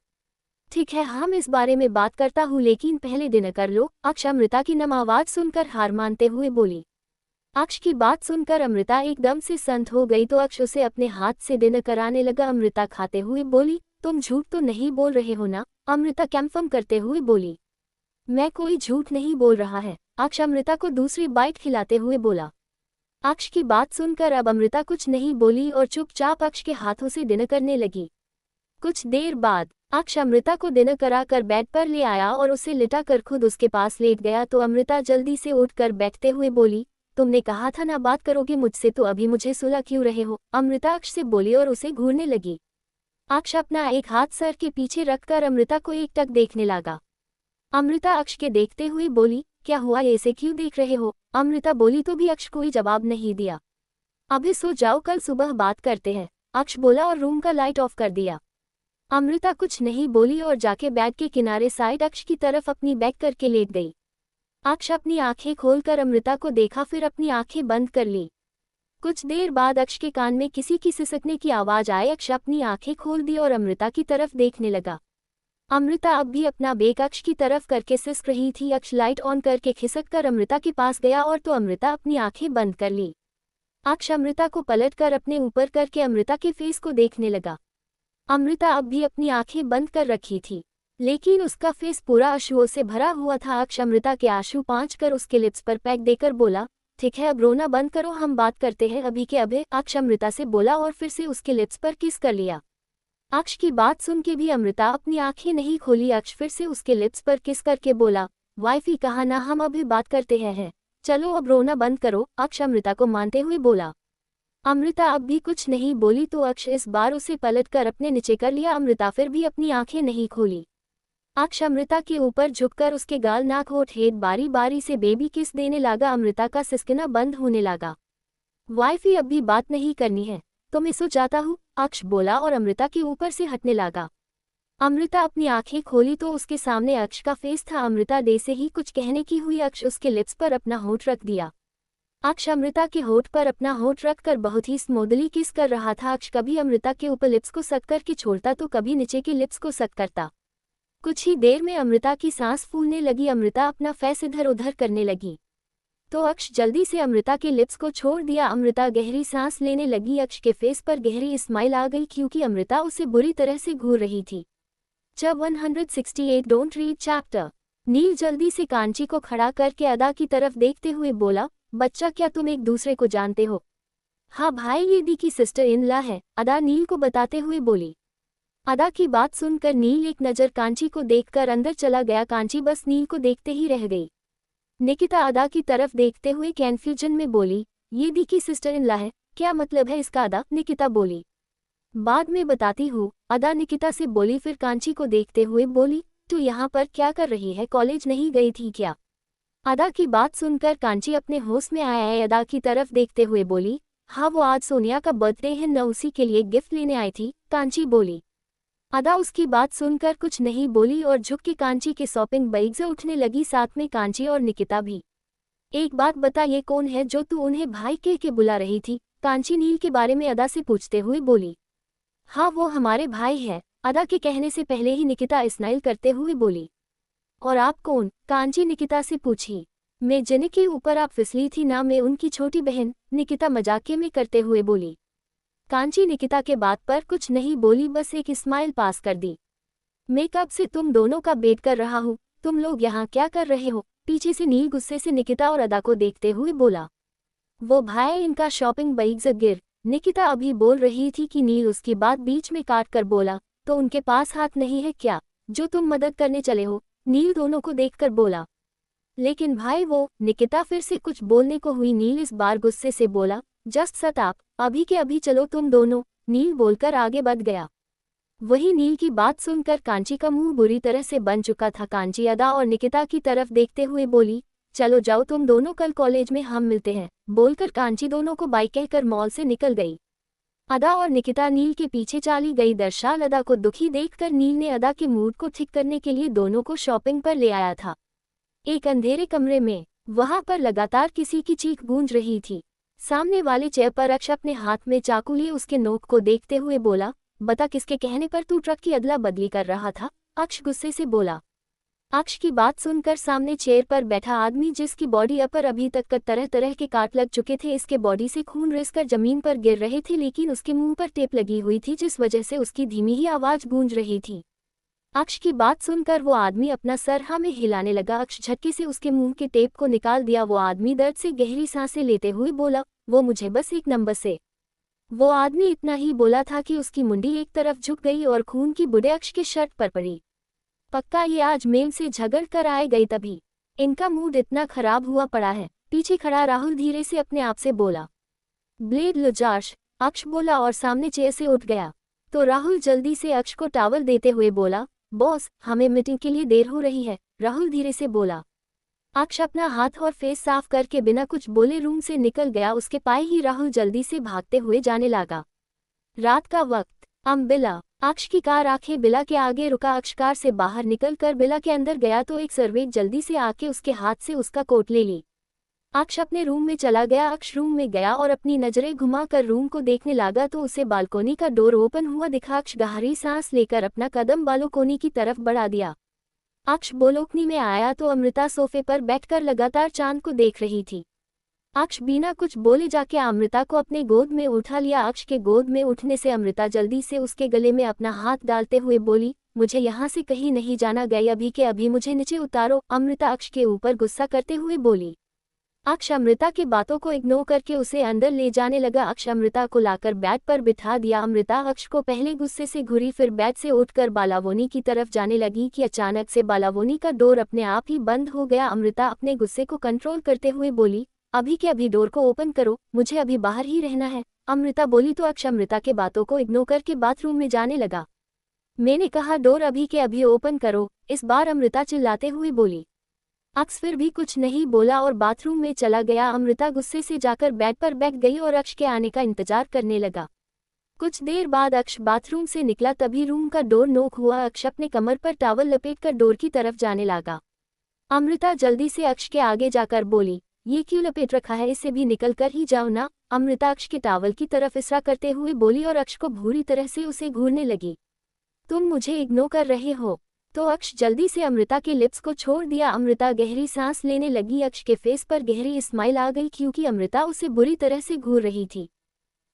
ठीक है, हम इस बारे में बात करता हूँ, लेकिन पहले डिनर कर लो। अक्ष अमृता की नम आवाज सुनकर हार मानते हुए बोली। अक्ष की बात सुनकर अमृता एकदम से संत हो गई तो अक्ष उसे अपने हाथ से डिनर कराने लगा। अमृता खाते हुए बोली, तुम झूठ तो नहीं बोल रहे हो ना? अमृता कंफर्म करते हुए बोली, मैं कोई झूठ नहीं बोल रहा है। अक्ष अमृता को दूसरी बाइट खिलाते हुए बोला। अक्ष की बात सुनकर अब अमृता कुछ नहीं बोली और चुपचाप अक्ष के हाथों से डिनर करने लगी। कुछ देर बाद अक्ष अमृता को डिनर कराकर बेड पर ले आया और उसे लिटाकर खुद उसके पास लेट गया तो अमृता जल्दी से उठकर बैठते हुए बोली, तुमने कहा था ना बात करोगे मुझसे, तो अभी मुझे सुला क्यों रहे हो? अमृता अक्ष से बोली और उसे घूरने लगी। अक्ष अपना एक हाथ सर के पीछे रखकर अमृता को एकटक देखने लगा। अमृता अक्ष के देखते हुए बोली, क्या हुआ, ऐसे क्यों देख रहे हो? अमृता बोली तो भी अक्ष कोई जवाब नहीं दिया। अभी सो जाओ, कल सुबह बात करते हैं, अक्ष बोला और रूम का लाइट ऑफ कर दिया। अमृता कुछ नहीं बोली और जाके बेड के किनारे साइड अक्ष की तरफ अपनी बैक करके लेट गई। अक्ष अपनी आंखें खोलकर अमृता को देखा, फिर अपनी आंखें बंद कर ली। कुछ देर बाद अक्ष के कान में किसी की सिसकने की आवाज आई। अक्ष अपनी आंखें खोल दी और अमृता की तरफ देखने लगा। अमृता अब भी अपना बेक अक्ष की तरफ करके सिसक रही थी। अक्ष लाइट ऑन करके खिसक कर अमृता के पास गया और तो अमृता अपनी आंखें बंद कर ली। अक्ष अमृता को पलटकर अपने ऊपर करके अमृता के फेस को देखने लगा। अमृता अब भी अपनी आंखें बंद कर रखी थी, लेकिन उसका फेस पूरा आंसुओं से भरा हुआ था। अक्ष अमृता के आंसू पोंछ कर उसके लिप्स पर पैक देकर बोला, ठीक है, अब रोना बंद करो, हम बात करते हैं अभी के अभी। अक्ष अमृता से बोला और फिर से उसके लिप्स पर किस कर लिया। अक्ष की बात सुन के भी अमृता अपनी आंखें नहीं खोली। अक्ष फिर से उसके लिप्स पर किस करके बोला, वाइफी कहा ना हम अभी बात करते हैं, चलो अब रोना बंद करो। अक्ष अमृता को मानते हुए बोला। अमृता अब भी कुछ नहीं बोली तो अक्ष इस बार उसे पलटकर अपने नीचे कर लिया। अमृता फिर भी अपनी आंखें नहीं खोली। अक्ष अमृता के ऊपर झुककर उसके गाल, नाक, होठ, हेड बारी बारी से बेबी किस देने लगा। अमृता का सिसकना बंद होने लगा। वाइफी अब भी बात नहीं करनी है तो मैं सो जाता हूँ, अक्ष बोला और अमृता के ऊपर से हटने लगा। अमृता अपनी आंखें खोली तो उसके सामने अक्ष का फेस था। अमृता दे से ही कुछ कहने की हुई। अक्ष उसके लिप्स पर अपना होठ रख दिया। अक्ष अमृता के होठ पर अपना होठ रखकर बहुत ही स्मूथली किस कर रहा था। अक्ष कभी अमृता के ऊपर लिप्स को सक करके छोड़ता तो कभी नीचे के लिप्स को सक करता। कुछ ही देर में अमृता की सांस फूलने लगी। अमृता अपना फेस इधर उधर करने लगी तो अक्ष जल्दी से अमृता के लिप्स को छोड़ दिया। अमृता गहरी सांस लेने लगी। अक्ष के फेस पर गहरी स्माइल आ गई क्योंकि अमृता उसे बुरी तरह से घूर रही थी। जब 168 डोंट रीड चैप्टर। नील जल्दी से कांची को खड़ा करके अदा की तरफ देखते हुए बोला, बच्चा क्या तुम एक दूसरे को जानते हो? हाँ भाई, ये दी की सिस्टर इन लॉ है, अदा नील को बताते हुए बोली। अदा की बात सुनकर नील एक नज़र कांची को देखकर अंदर चला गया। कांची बस नील को देखते ही रह गई। निकिता अदा की तरफ देखते हुए कन्फ्यूजन में बोली, ये दी की सिस्टर इन लॉ है, क्या मतलब है इसका? अदा निकिता बोली। बाद में बताती हूँ, अदा निकिता से बोली। फिर कांची को देखते हुए बोली, तू यहाँ पर क्या कर रही है, कॉलेज नहीं गई थी क्या? अदा की बात सुनकर कांची अपने होश में आया। अदा की तरफ देखते हुए बोली, हाँ वो आज सोनिया का बर्थडे है न, उसी के लिए गिफ्ट लेने आई थी, कांची बोली। अदा उसकी बात सुनकर कुछ नहीं बोली और झुक के कांची के शॉपिंग बैग से उठने लगी, साथ में कांची और निकिता भी। एक बात बता, ये कौन है जो तू उन्हें भाई कह के बुला रही थी? कांची नील के बारे में अदा से पूछते हुए बोली। हाँ वो हमारे भाई है, अदा के कहने से पहले ही निकिता स्माइल करते हुए बोली। और आप कौन? कांची निकिता से पूछी। मैं जिन्हें के ऊपर आप फिसली थी ना, मैं उनकी छोटी बहन, निकिता मजाके में करते हुए बोली। कांची निकिता के बात पर कुछ नहीं बोली, बस एक स्माइल पास कर दी। मैं कब से तुम दोनों का वेट कर रहा हूँ, तुम लोग यहाँ क्या कर रहे हो? पीछे से नील गुस्से से निकिता और अदा को देखते हुए बोला। वो भाई इनका शॉपिंग बैग गिर। निकिता अभी बोल रही थी कि नील उसकी बात बीच में काट कर बोला, तो उनके पास हाथ नहीं है क्या जो तुम मदद करने चले हो? नील दोनों को देखकर बोला। लेकिन भाई वो, निकिता फिर से कुछ बोलने को हुई। नील इस बार गुस्से से बोला, जस्ट शट अप, अभी के अभी चलो तुम दोनों। नील बोलकर आगे बढ़ गया। वही नील की बात सुनकर कांची का मुंह बुरी तरह से बन चुका था। कांची अदा और निकिता की तरफ देखते हुए बोली, चलो जाओ तुम दोनों, कल कॉलेज में हम मिलते हैं। बोलकर कांची दोनों को बाय कहकर मॉल से निकल गई। अदा और निकिता नील के पीछे चली गई। दर्शाल अदा को दुखी देखकर नील ने अदा के मूड को ठीक करने के लिए दोनों को शॉपिंग पर ले आया था। एक अंधेरे कमरे में वहां पर लगातार किसी की चीख गूंज रही थी। सामने वाले चेयर पर अक्ष अपने हाथ में चाकू लिए उसके नोक को देखते हुए बोला, बता किसके कहने पर तू ट्रक की अदला बदली कर रहा था? अक्ष गुस्से से बोला। अक्ष की बात सुनकर सामने चेयर पर बैठा आदमी, जिसकी बॉडी पर अभी तक का तरह तरह के काट लग चुके थे, इसके बॉडी से खून रिसकर जमीन पर गिर रहे थे, लेकिन उसके मुंह पर टेप लगी हुई थी, जिस वजह से उसकी धीमी ही आवाज गूंज रही थी। अक्ष की बात सुनकर वो आदमी अपना सर हाँ में हिलाने लगा। अक्ष झटके से उसके मुंह के टेप को निकाल दिया। वो आदमी दर्द से गहरी सांसें लेते हुए बोला, वो मुझे बस एक नंबर से। वो आदमी इतना ही बोला था कि उसकी मुंडी एक तरफ झुक गई और खून की बूंदें अक्ष के शर्ट पर पड़ी। पक्का ये आज मेम से झगड़ कर आए गई, तभी इनका मूड इतना खराब हुआ पड़ा है। पीछे खड़ा राहुल धीरे से अपने आप से बोला। ब्लेड लो जॉश, अक्ष बोला और सामने चेयर से उठ गया। तो राहुल जल्दी से अक्ष को टॉवल देते हुए बोला, बॉस हमें मीटिंग के लिए देर हो रही है, राहुल धीरे से बोला। अक्ष अपना हाथ और फेस साफ करके बिना कुछ बोले रूम से निकल गया। उसके पाए ही राहुल जल्दी से भागते हुए जाने लगा। रात का वक्त। बिला। अक्ष की कार आंखें बिला के आगे रुका। अक्ष कार से बाहर निकलकर बिला के अंदर गया तो एक सर्वेंट जल्दी से आके उसके हाथ से उसका कोट ले ली। अक्ष अपने रूम में चला गया। अक्ष रूम में गया और अपनी नजरें घुमाकर रूम को देखने लगा तो उसे बालकोनी का डोर ओपन हुआ दिखा। अक्ष गहरी सांस लेकर अपना कदम बालकोनी की तरफ बढ़ा दिया। अक्ष बालकोनी में आया तो अमृता सोफे पर बैठकर लगातार चांद को देख रही थी। अक्ष बिना कुछ बोले जाके अमृता को अपने गोद में उठा लिया। अक्ष के गोद में उठने से अमृता जल्दी से उसके गले में अपना हाथ डालते हुए बोली, मुझे यहाँ से कहीं नहीं जाना, गई अभी के अभी मुझे नीचे उतारो। अमृता अक्ष के ऊपर गुस्सा करते हुए बोली। अक्ष अमृता की बातों को इग्नोर करके उसे अंदर ले जाने लगा। अक्ष अमृता को लाकर बेड पर बिठा दिया। अमृता अक्ष को पहले गुस्से से घूरी, फिर बेड से उठकर बालावोनी की तरफ जाने लगी कि अचानक से बालावोनी का डोर अपने आप ही बंद हो गया। अमृता अपने गुस्से को कंट्रोल करते हुए बोली, अभी के अभी डोर को ओपन करो, मुझे अभी बाहर ही रहना है। अमृता बोली तो अक्ष अमृता के बातों को इग्नोर करके बाथरूम में जाने लगा। मैंने कहा डोर अभी के अभी ओपन करो, इस बार अमृता चिल्लाते हुए बोली। अक्ष फिर भी कुछ नहीं बोला और बाथरूम में चला गया। अमृता गुस्से से जाकर बेड पर बैठ गई और अक्ष के आने का इंतजार करने लगा। कुछ देर बाद अक्ष बाथरूम से निकला, तभी रूम का डोर नॉक हुआ। अक्ष अपने कमर पर टॉवल लपेटकर डोर की तरफ जाने लगा। अमृता जल्दी से अक्ष के आगे जाकर बोली, ये क्यों लपेट रखा है, इससे भी निकल कर ही जाओ ना। अमृता अक्ष के टॉवल की तरफ इशारा करते हुए बोली और अक्ष को बुरी तरह से उसे घूरने लगी। तुम मुझे इग्नोर कर रहे हो? तो अक्ष जल्दी से अमृता के लिप्स को छोड़ दिया। अमृता गहरी सांस लेने लगी। अक्ष के फेस पर गहरी स्माइल आ गई क्योंकि अमृता उसे बुरी तरह से घूर रही थी।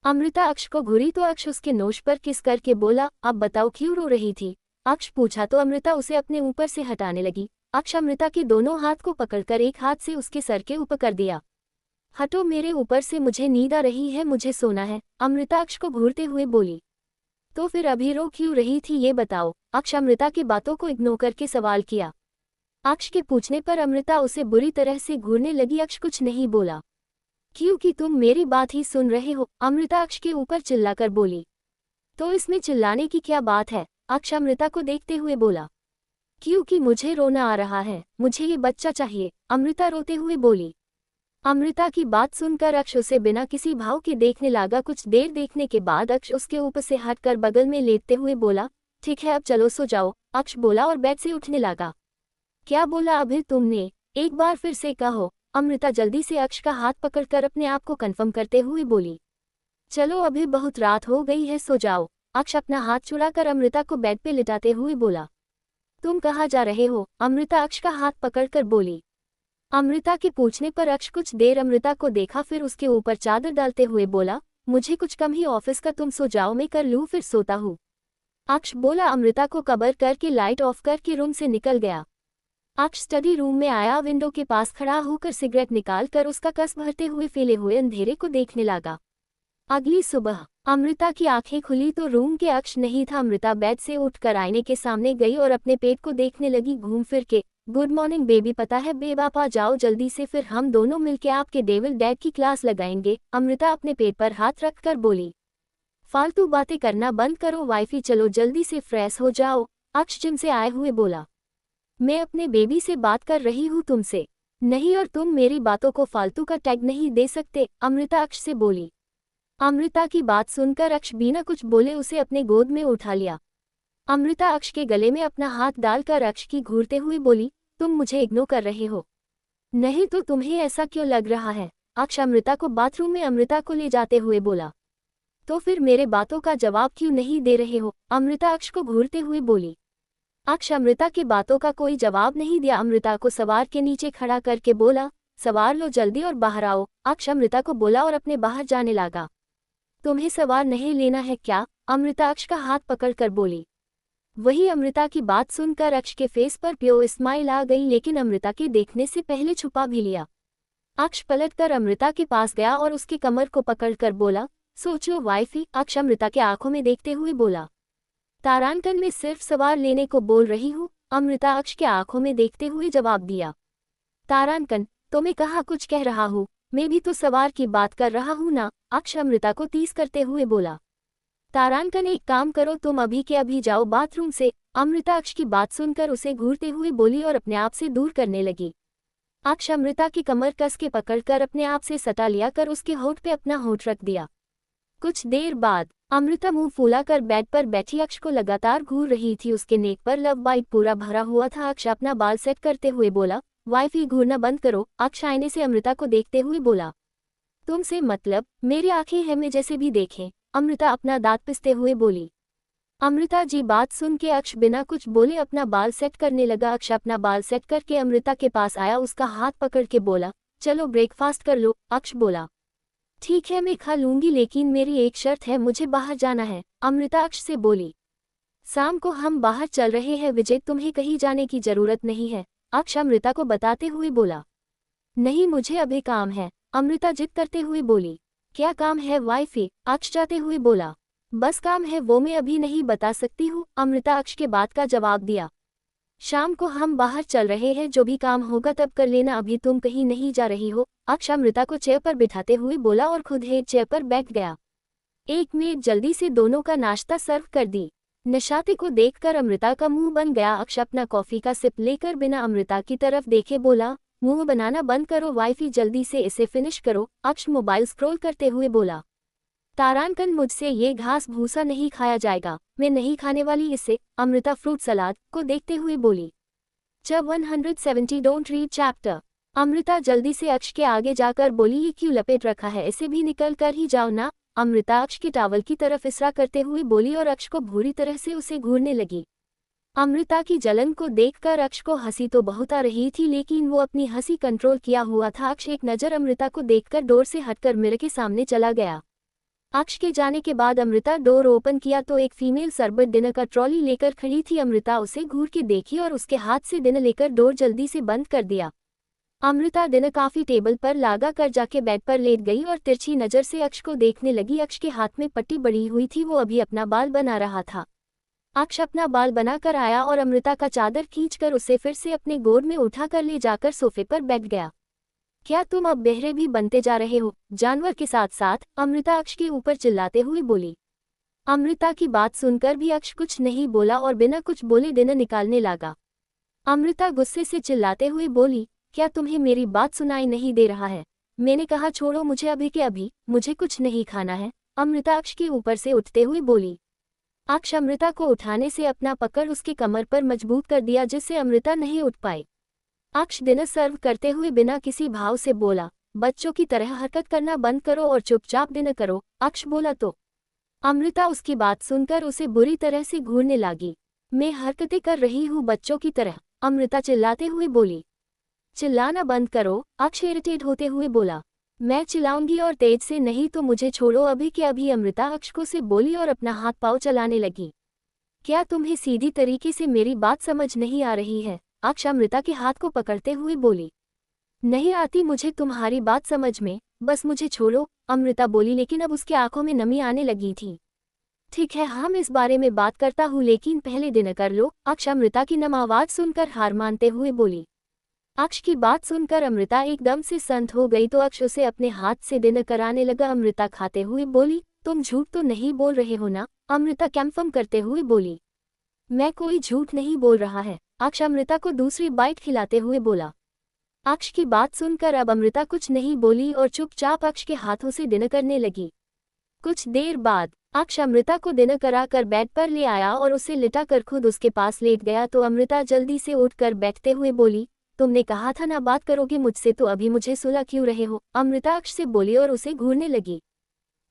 अमृता अक्ष को घूरी तो अक्ष उसके नोश पर किस करके बोला, अब बताओ क्यों रो रही थी? अक्ष पूछा तो अमृता उसे अपने ऊपर से हटाने लगी। अक्ष अमृता के दोनों हाथ को पकड़कर एक हाथ से उसके सर के ऊपर कर दिया। हटो मेरे ऊपर से, मुझे नींद आ रही है, मुझे सोना है, अमृता अक्ष को घूरते हुए बोली। तो फिर अभी रो क्यों रही थी ये बताओ? अक्ष अमृता की बातों को इग्नोर करके सवाल किया। अक्ष के पूछने पर अमृता उसे बुरी तरह से घूरने लगी। अक्ष कुछ नहीं बोला। क्योंकि तुम मेरी बात ही सुन रहे हो, अमृता अक्ष के ऊपर चिल्लाकर बोली। तो इसमें चिल्लाने की क्या बात है? अक्ष अमृता को देखते हुए बोला। क्योंकि मुझे रोना आ रहा है, मुझे ये बच्चा चाहिए, अमृता रोते हुए बोली। अमृता की बात सुनकर अक्ष उसे बिना किसी भाव के देखने लगा। कुछ देर देखने के बाद अक्ष उसके ऊपर से हटकर बगल में लेटते हुए बोला, ठीक है अब चलो सो जाओ। अक्ष बोला और बेड से उठने लगा। क्या बोला अभी तुमने? एक बार फिर से कहो, अमृता जल्दी से अक्ष का हाथ पकड़कर अपने आप को कन्फर्म करते हुए बोली। चलो अभी बहुत रात हो गई है, सो जाओ। अक्ष अपना हाथ छुड़ाकर अमृता को बेड पे लिटाते हुए बोला। तुम कहाँ जा रहे हो? अमृता अक्ष का हाथ पकड़कर बोली। अमृता के पूछने पर अक्ष कुछ देर अमृता को देखा, फिर उसके ऊपर चादर डालते हुए बोला, मुझे कुछ कम ही ऑफिस का, तुम सो जाओ, मैं कर लूँ फिर सोता हूँ। अक्ष बोला। अमृता को कवर करके लाइट ऑफ करके रूम से निकल गया। अक्ष स्टडी रूम में आया, विंडो के पास खड़ा होकर सिगरेट निकाल कर उसका कस भरते हुए फैले हुए अंधेरे को देखने लगा। अगली सुबह अमृता की आंखें खुली तो रूम के अक्ष नहीं था। अमृता बेड से उठकर आईने के सामने गई और अपने पेट को देखने लगी घूम फिर के। गुड मॉर्निंग बेबी, पता है बेबाप आ जाओ जल्दी से, फिर हम दोनों मिलके आपके डेविल डैड की क्लास लगाएंगे। अमृता अपने पेट पर हाथ रखकर बोली। फालतू बातें करना बंद करो वाइफी, चलो जल्दी से फ्रेश हो जाओ। अक्ष जिम से आए हुए बोला। मैं अपने बेबी से बात कर रही हूँ, तुमसे नहीं, और तुम मेरी बातों को फालतू का टैग नहीं दे सकते, अमृता अक्ष से बोली। अमृता की बात सुनकर अक्ष बिना कुछ बोले उसे अपने गोद में उठा लिया। अमृता अक्ष के गले में अपना हाथ डालकर अक्ष की घूरते हुए बोली, तुम मुझे इग्नोर कर रहे हो? नहीं तो तुम्हें ऐसा क्यों लग रहा है? अक्ष अमृता को बाथरूम में अमृता को ले जाते हुए बोला। तो फिर मेरे बातों का जवाब क्यों नहीं दे रहे हो? अमृता अक्ष को घूरते हुए बोली। अक्ष अमृता की बातों का कोई जवाब नहीं दिया। अमृता को सवार के नीचे खड़ा करके बोला, सवार लो जल्दी और बाहर आओ। अक्ष अमृता को बोला और अपने बाहर जाने लगा। तुम्हें सवार नहीं लेना है क्या? अमृता अक्ष का हाथ पकड़कर बोली। वही अमृता की बात सुनकर अक्ष के फेस पर प्योर स्माइल आ गई, लेकिन अमृता के देखने से पहले छुपा भी लिया। अक्ष पलटकर अमृता के पास गया और उसकी कमर को पकड़कर बोला, सोच लो वाइफी। अक्ष अमृता के आंखों में देखते हुए बोला, तारांकन में सिर्फ सवार लेने को बोल रही हूँ। अमृता अक्ष के आंखों में देखते हुए जवाब दिया, तारांकन तो मैं कहाँ कुछ कह रहा हूँ, मैं भी तो सवार की बात कर रहा हूँ ना। अक्ष अमृता को टीज करते हुए बोला। तारांकन एक काम करो, तुम अभी के अभी जाओ बाथरूम से। अमृता अक्ष की बात सुनकर उसे घूरते हुए बोली और अपने आप से दूर करने लगी। अक्ष अमृता की कमर कस के पकड़कर अपने आप से सटा लिया कर उसके होठ पे अपना होठ रख दिया। कुछ देर बाद अमृता मुंह फुलाकर बेड पर बैठी अक्ष को लगातार घूर रही थी। उसके नेक पर लव बाइट पूरा भरा हुआ था। अक्ष अपना बाल सेट करते हुए बोला, वाइफी घूरना बंद करो। अक्ष आईने से अमृता को देखते हुए बोला, तुमसे मतलब मेरी आंखें हैं मैं जैसे भी देखें। अमृता अपना दांत पिसते हुए बोली। अमृता जी बात सुन के अक्ष बिना कुछ बोले अपना बाल सेट करने लगा। अक्ष अपना बाल सेट करके अमृता के पास आया, उसका हाथ पकड़ के बोला, चलो ब्रेकफास्ट कर लो। अक्ष बोला, ठीक है मैं खा लूंगी, लेकिन मेरी एक शर्त है, मुझे बाहर जाना है। अमृता अक्ष से बोली, शाम को हम बाहर चल रहे हैं विजय, तुम्हें कहीं जाने की जरूरत नहीं है। अक्ष अमृता को बताते हुए बोला, नहीं मुझे अभी काम है। अमृता जिद करते हुए बोली, क्या काम है वाइफी? अक्ष जाते हुए बोला, बस काम है वो मैं अभी नहीं बता सकती हूँ। अमृता अक्ष के बात का जवाब दिया, शाम को हम बाहर चल रहे हैं, जो भी काम होगा तब कर लेना, अभी तुम कहीं नहीं जा रही हो। अक्ष अमृता को चेयर पर बिठाते हुए बोला और खुद एक चेयर पर बैठ गया। एक मिनट जल्दी से दोनों का नाश्ता सर्व कर दी। नशाते को देखकर अमृता का मुंह बन गया। अक्ष अपना कॉफी का सिप लेकर बिना अमृता की तरफ देखे बोला, मुंह बनाना बंद करो वाइफी, जल्दी से इसे फिनिश करो। अक्ष मोबाइल स्क्रॉल करते हुए बोला, तारांकन मुझसे ये घास भूसा नहीं खाया जाएगा, मैं नहीं खाने वाली इसे। अमृता फ्रूट सलाद को देखते हुए बोली। जब 170 डोंट रीड चैप्टर। अमृता जल्दी से अक्ष के आगे जाकर बोली, ये क्यों लपेट रखा है, इसे भी निकल कर ही जाओ ना। अमृता अक्ष के टावल की तरफ इशारा करते हुए बोली और अक्ष को बुरी तरह से उसे घूरने लगी। अमृता की जलन को देखकर अक्ष को हंसी तो बहुत आ रही थी, लेकिन वो अपनी हंसी कंट्रोल किया हुआ था। अक्ष एक नज़र अमृता को देखकर डोर से हटकर मिरर के सामने चला गया। अक्ष के जाने के बाद अमृता डोर ओपन किया तो एक फीमेल सर्वर डिनर का ट्रॉली लेकर खड़ी थी। अमृता उसे घूर के देखी और उसके हाथ से डिनर लेकर डोर जल्दी से बंद कर दिया। अमृता डिनर काफी टेबल पर लागा कर जाके बेड पर लेट गई और तिरछी नजर से अक्ष को देखने लगी। अक्ष के हाथ में पट्टी बड़ी हुई थी, वो अभी अपना बाल बना रहा था। अक्ष अपना बाल बनाकर आया और अमृता का चादर खींचकर उसे फिर से अपने गोद में उठाकर ले जाकर सोफे पर बैठ गया। क्या तुम अब बहरे भी बनते जा रहे हो? जानवर के साथ साथ अमृता अक्ष के ऊपर चिल्लाते हुए बोली। अमृता की बात सुनकर भी अक्ष कुछ नहीं बोला और बिना कुछ बोले डिनर निकालने लगा। अमृता गुस्से से चिल्लाते हुए बोली, क्या तुम्हें मेरी बात सुनाई नहीं दे रहा है? मैंने कहा छोड़ो मुझे अभी के अभी, मुझे कुछ नहीं खाना है। अमृता अक्ष के ऊपर से उठते हुए बोली। अक्ष अमृता को उठाने से अपना पकड़ उसकी कमर पर मजबूत कर दिया, जिससे अमृता नहीं उठ पाई। अक्ष डिनर सर्व करते हुए बिना किसी भाव से बोला, बच्चों की तरह हरकत करना बंद करो और चुपचाप डिनर करो। अक्ष बोला तो अमृता उसकी बात सुनकर उसे बुरी तरह से घूरने लगी। मैं हरकतें कर रही हूँ बच्चों की तरह? अमृता चिल्लाते हुए बोली। चिल्लाना बंद करो। अक्ष इरिटेट होते हुए बोला। मैं चिल्लाऊंगी और तेज से, नहीं तो मुझे छोड़ो अभी के अभी। अमृता अक्ष को से बोली और अपना हाथ पाँव चलाने लगी। क्या तुम्हें सीधी तरीके से मेरी बात समझ नहीं आ रही है? अक्ष अमृता के हाथ को पकड़ते हुए बोली। नहीं आती मुझे तुम्हारी बात समझ में, बस मुझे छोड़ो। अमृता बोली, लेकिन अब उसकी आंखों में नमी आने लगी थी। ठीक है हम इस बारे में बात करता हूँ, लेकिन पहले डिनर कर लो। अक्ष अमृता की नम आवाज सुनकर हार मानते हुए बोली। अक्ष की बात सुनकर अमृता एकदम से संत हो गई तो अक्ष उसे अपने हाथ से डिनर कराने लगा। अमृता खाते हुए बोली, तुम झूठ तो नहीं बोल रहे हो ना? अमृता कंफर्म करते हुए बोली। मैं कोई झूठ नहीं बोल रहा है। अक्ष अमृता को दूसरी बाइट खिलाते हुए बोला। अक्ष की बात सुनकर अब अमृता कुछ नहीं बोली और चुपचाप अक्ष के हाथों से डिनर करने लगी। कुछ देर बाद अक्ष अमृता को डिनर कराकर बेड पर ले आया और उसे लिटाकर खुद उसके पास लेट गया तो अमृता जल्दी से उठकर बैठते हुए बोली, तुमने कहा था ना बात करोगे मुझसे, तो अभी मुझे सुला क्यों रहे हो? अमृता अक्ष से बोली और उसे घूरने लगी।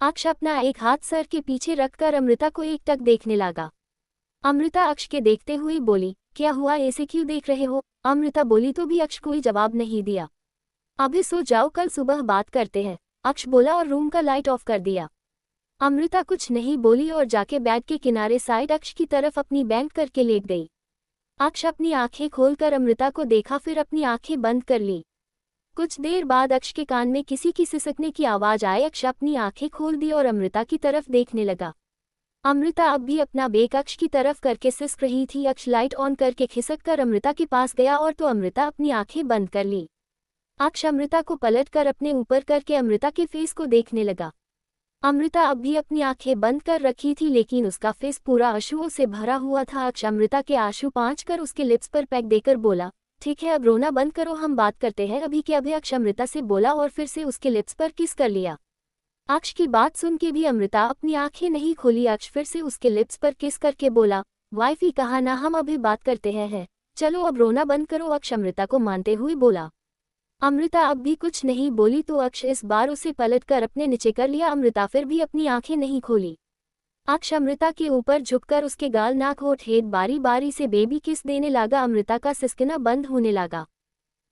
अक्ष अपना एक हाथ सर के पीछे रखकर अमृता को एकटक देखने लगा। अमृता अक्ष के देखते हुए बोली, क्या हुआ, ऐसे क्यों देख रहे हो? अमृता बोली तो भी अक्ष कोई जवाब नहीं दिया। अभी सो जाओ, कल सुबह बात करते हैं, अक्ष बोला और रूम का लाइट ऑफ कर दिया। अमृता कुछ नहीं बोली और जाके बेड के किनारे साइड अक्ष की तरफ अपनी बैंक करके लेट गई। अक्ष अपनी आंखें खोलकर अमृता को देखा, फिर अपनी आंखें बंद कर ली। कुछ देर बाद अक्ष के कान में किसी की सिसकने की आवाज आई। अक्ष अपनी आंखें खोल दी और अमृता की तरफ देखने लगा। अमृता अब भी अपना बेक अक्ष की तरफ करके सिसक रही थी। अक्ष लाइट ऑन करके खिसक कर अमृता के पास गया और तो अमृता अपनी आंखें बंद कर ली। अक्ष अमृता को पलट कर अपने ऊपर करके अमृता के फेस को देखने लगा। अमृता अब भी अपनी आंखें बंद कर रखी थी, लेकिन उसका फेस पूरा आंसुओं से भरा हुआ था। अक्ष अमृता के आंसू पोंछ कर उसके लिप्स पर पैक देकर बोला, ठीक है अब रोना बंद करो, हम बात करते हैं अभी के अभी। अक्ष अमृता से बोला और फिर से उसके लिप्स पर किस कर लिया। अक्ष की बात सुन के भी अमृता अपनी आंखें नहीं खोली। अक्ष फिर से उसके लिप्स पर किस करके बोला, वाइफी कहा ना हम अभी बात करते हैं, चलो अब रोना बंद करो। अक्ष अमृता को मानते हुए बोला। अमृता अब भी कुछ नहीं बोली तो अक्ष इस बार उसे पलट कर अपने नीचे कर लिया। अमृता फिर भी अपनी आंखें नहीं खोली। अक्ष अमृता के ऊपर झुककर उसके गाल, नाक, होठ, हेड बारी बारी से बेबी किस देने लगा। अमृता का सिसकना बंद होने लगा।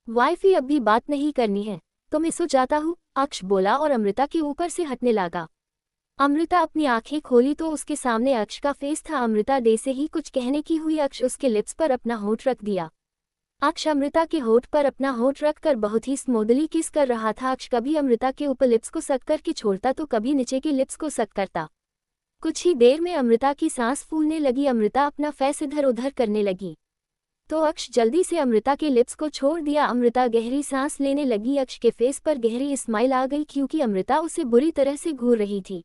वाइफी अब भी बात नहीं करनी है तो मैं सो जाता हूँ, अक्ष बोला और अमृता के ऊपर से हटने लगा। अमृता अपनी आंखें खोली तो उसके सामने अक्ष का फेस था। अमृता दे से ही कुछ कहने की हुई। अक्ष उसके लिप्स पर अपना होठ रख दिया। अक्ष अमृता के होठ पर अपना होठ रखकर बहुत ही स्मूदली किस कर रहा था। अक्ष कभी अमृता के ऊपर लिप्स को सक करके छोड़ता तो कभी नीचे के लिप्स को सक करता। कुछ ही देर में अमृता की सांस फूलने लगी। अमृता अपना फेस इधर उधर करने लगी तो अक्ष जल्दी से अमृता के लिप्स को छोड़ दिया। अमृता गहरी सांस लेने लगी। अक्ष के फेस पर गहरी स्माइल आ गई क्योंकि अमृता उसे बुरी तरह से घूर रही थी।